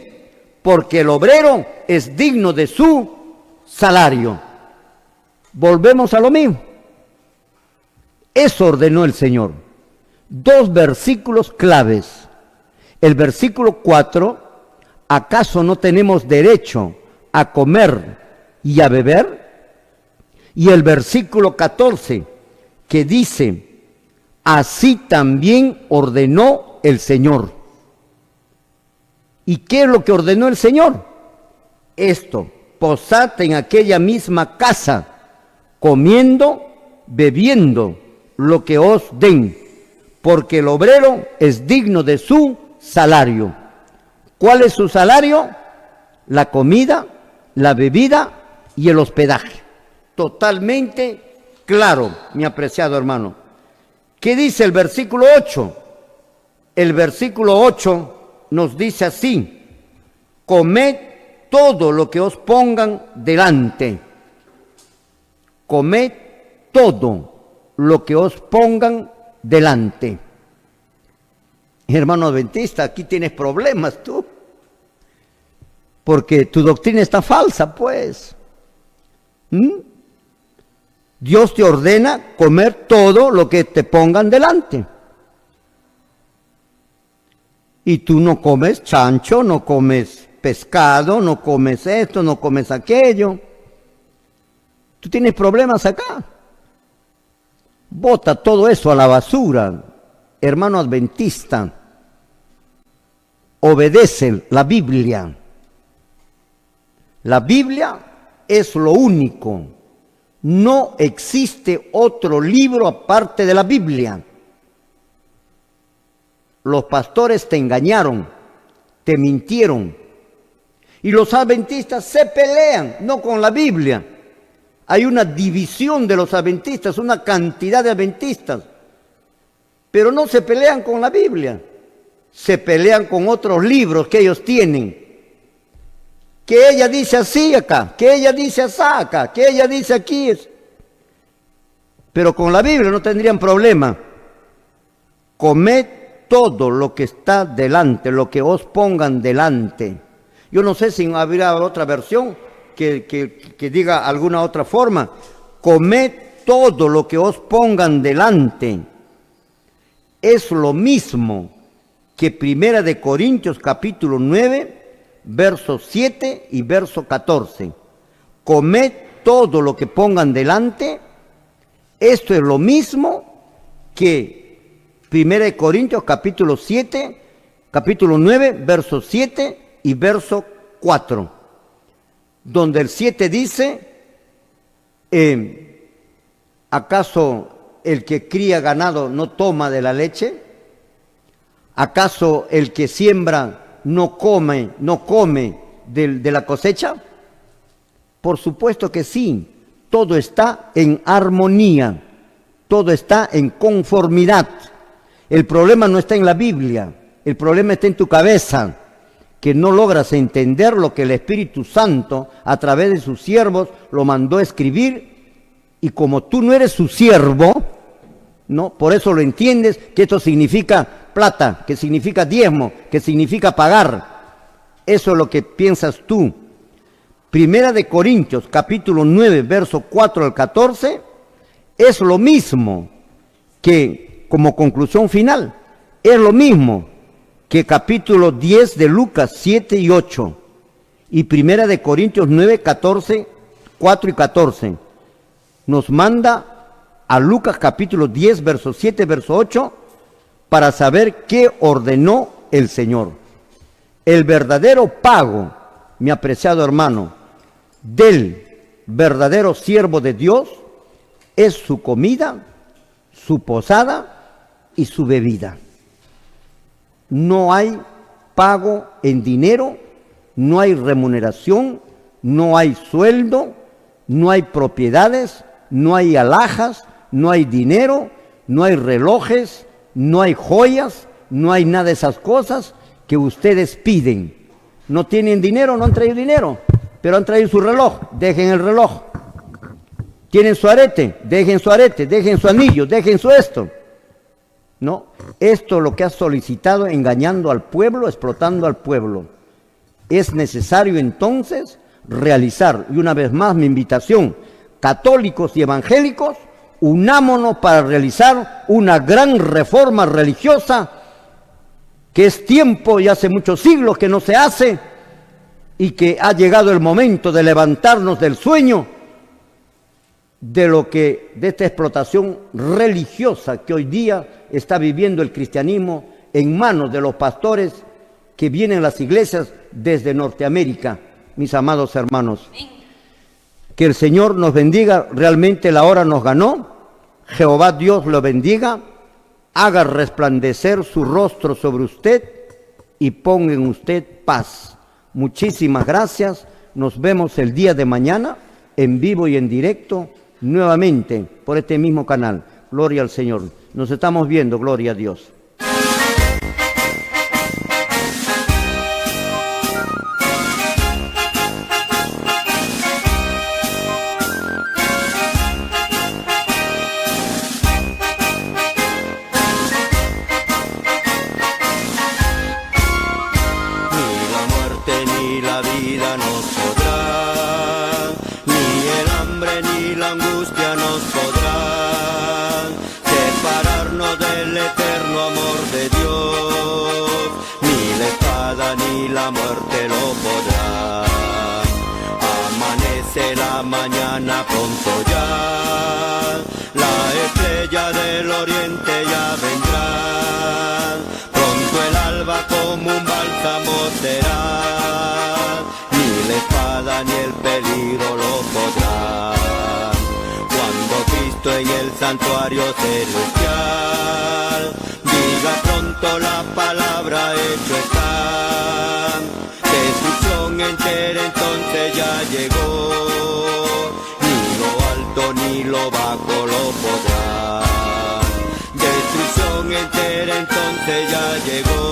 porque el obrero es digno de su salario. Volvemos a lo mismo. Eso ordenó el Señor. Dos versículos claves. El versículo 4, ¿acaso no tenemos derecho a comer y a beber? Y el versículo 14, que dice: así también ordenó el Señor. ¿Y qué es lo que ordenó el Señor? Esto, posad en aquella misma casa, comiendo, bebiendo lo que os den, porque el obrero es digno de su salario. ¿Cuál es su salario? La comida, la bebida y el hospedaje. Totalmente claro, mi apreciado hermano. ¿Qué dice el versículo 8? El versículo 8 nos dice así: comed todo lo que os pongan delante. Comed todo lo que os pongan delante. Hermano adventista, aquí tienes problemas tú, porque tu doctrina está falsa, pues. Dios te ordena comer todo lo que te pongan delante. Y tú no comes chancho, no comes pescado, no comes esto, no comes aquello. Tú tienes problemas acá. Bota todo eso a la basura, hermano adventista. Obedece la Biblia. La Biblia es lo único. No existe otro libro aparte de la Biblia. Los pastores te engañaron, te mintieron. Y los adventistas se pelean, no con la Biblia. Hay una división de los adventistas, una cantidad de adventistas. Pero no se pelean con la Biblia. Se pelean con otros libros que ellos tienen. Que ella dice así acá, que ella dice así acá, que ella dice aquí. Pero con la Biblia no tendrían problema. Comed todo lo que está delante, lo que os pongan delante. Yo no sé si habrá otra versión que diga alguna otra forma. Comed todo lo que os pongan delante. Es lo mismo que 1 de Corintios capítulo 9, versos 7 y verso 14. Comed todo lo que pongan delante. Esto es lo mismo que 1 de Corintios capítulo 7, capítulo 9, verso 7 y verso 4. Donde el 7 dice, ¿acaso el que cría ganado no toma de la leche? ¿Acaso el que siembra no come de la cosecha? Por supuesto que sí. Todo está en armonía, todo está en conformidad. El problema no está en la Biblia, el problema está en tu cabeza, que no logras entender lo que el Espíritu Santo a través de sus siervos lo mandó a escribir, y como tú no eres su siervo, ¿no? Por eso lo entiendes, que esto significa plata, que significa diezmo, que significa pagar. Eso es lo que piensas tú. 1 de Corintios, capítulo 9, verso 4 al 14, es lo mismo que, como conclusión final, es lo mismo que capítulo 10 de Lucas 7 y 8, y 1 de Corintios 9, 14, 4 y 14. Nos manda a Lucas capítulo 10, verso 7, verso 8, para saber qué ordenó el Señor. El verdadero pago, mi apreciado hermano, del verdadero siervo de Dios es su comida, su posada y su bebida. No hay pago en dinero, no hay remuneración, no hay sueldo, no hay propiedades, no hay alhajas, no hay dinero, no hay relojes, no hay joyas, no hay nada de esas cosas que ustedes piden. No tienen dinero, no han traído dinero, pero han traído su reloj, dejen el reloj. Tienen su arete, dejen su anillo, dejen su esto. No, esto es lo que ha solicitado, engañando al pueblo, explotando al pueblo. Es necesario entonces realizar, y una vez más mi invitación, católicos y evangélicos, unámonos para realizar una gran reforma religiosa, que es tiempo y hace muchos siglos que no se hace, y que ha llegado el momento de levantarnos del sueño de esta explotación religiosa que hoy día está viviendo el cristianismo en manos de los pastores que vienen las iglesias desde Norteamérica, mis amados hermanos. Que el Señor nos bendiga, realmente la hora nos ganó. Jehová Dios lo bendiga, haga resplandecer su rostro sobre usted y ponga en usted paz. Muchísimas gracias, nos vemos el día de mañana en vivo y en directo nuevamente por este mismo canal. Gloria al Señor, nos estamos viendo, gloria a Dios. Mañana pronto ya, la estrella del oriente ya vendrá, pronto el alba como un bálsamo será, ni la espada ni el peligro lo podrá, cuando Cristo en el santuario celestial, diga pronto la palabra hecho está, destrucción entera entonces ya llegó, ni lo bajo lo podrá. Destrucción entera entonces ya llegó.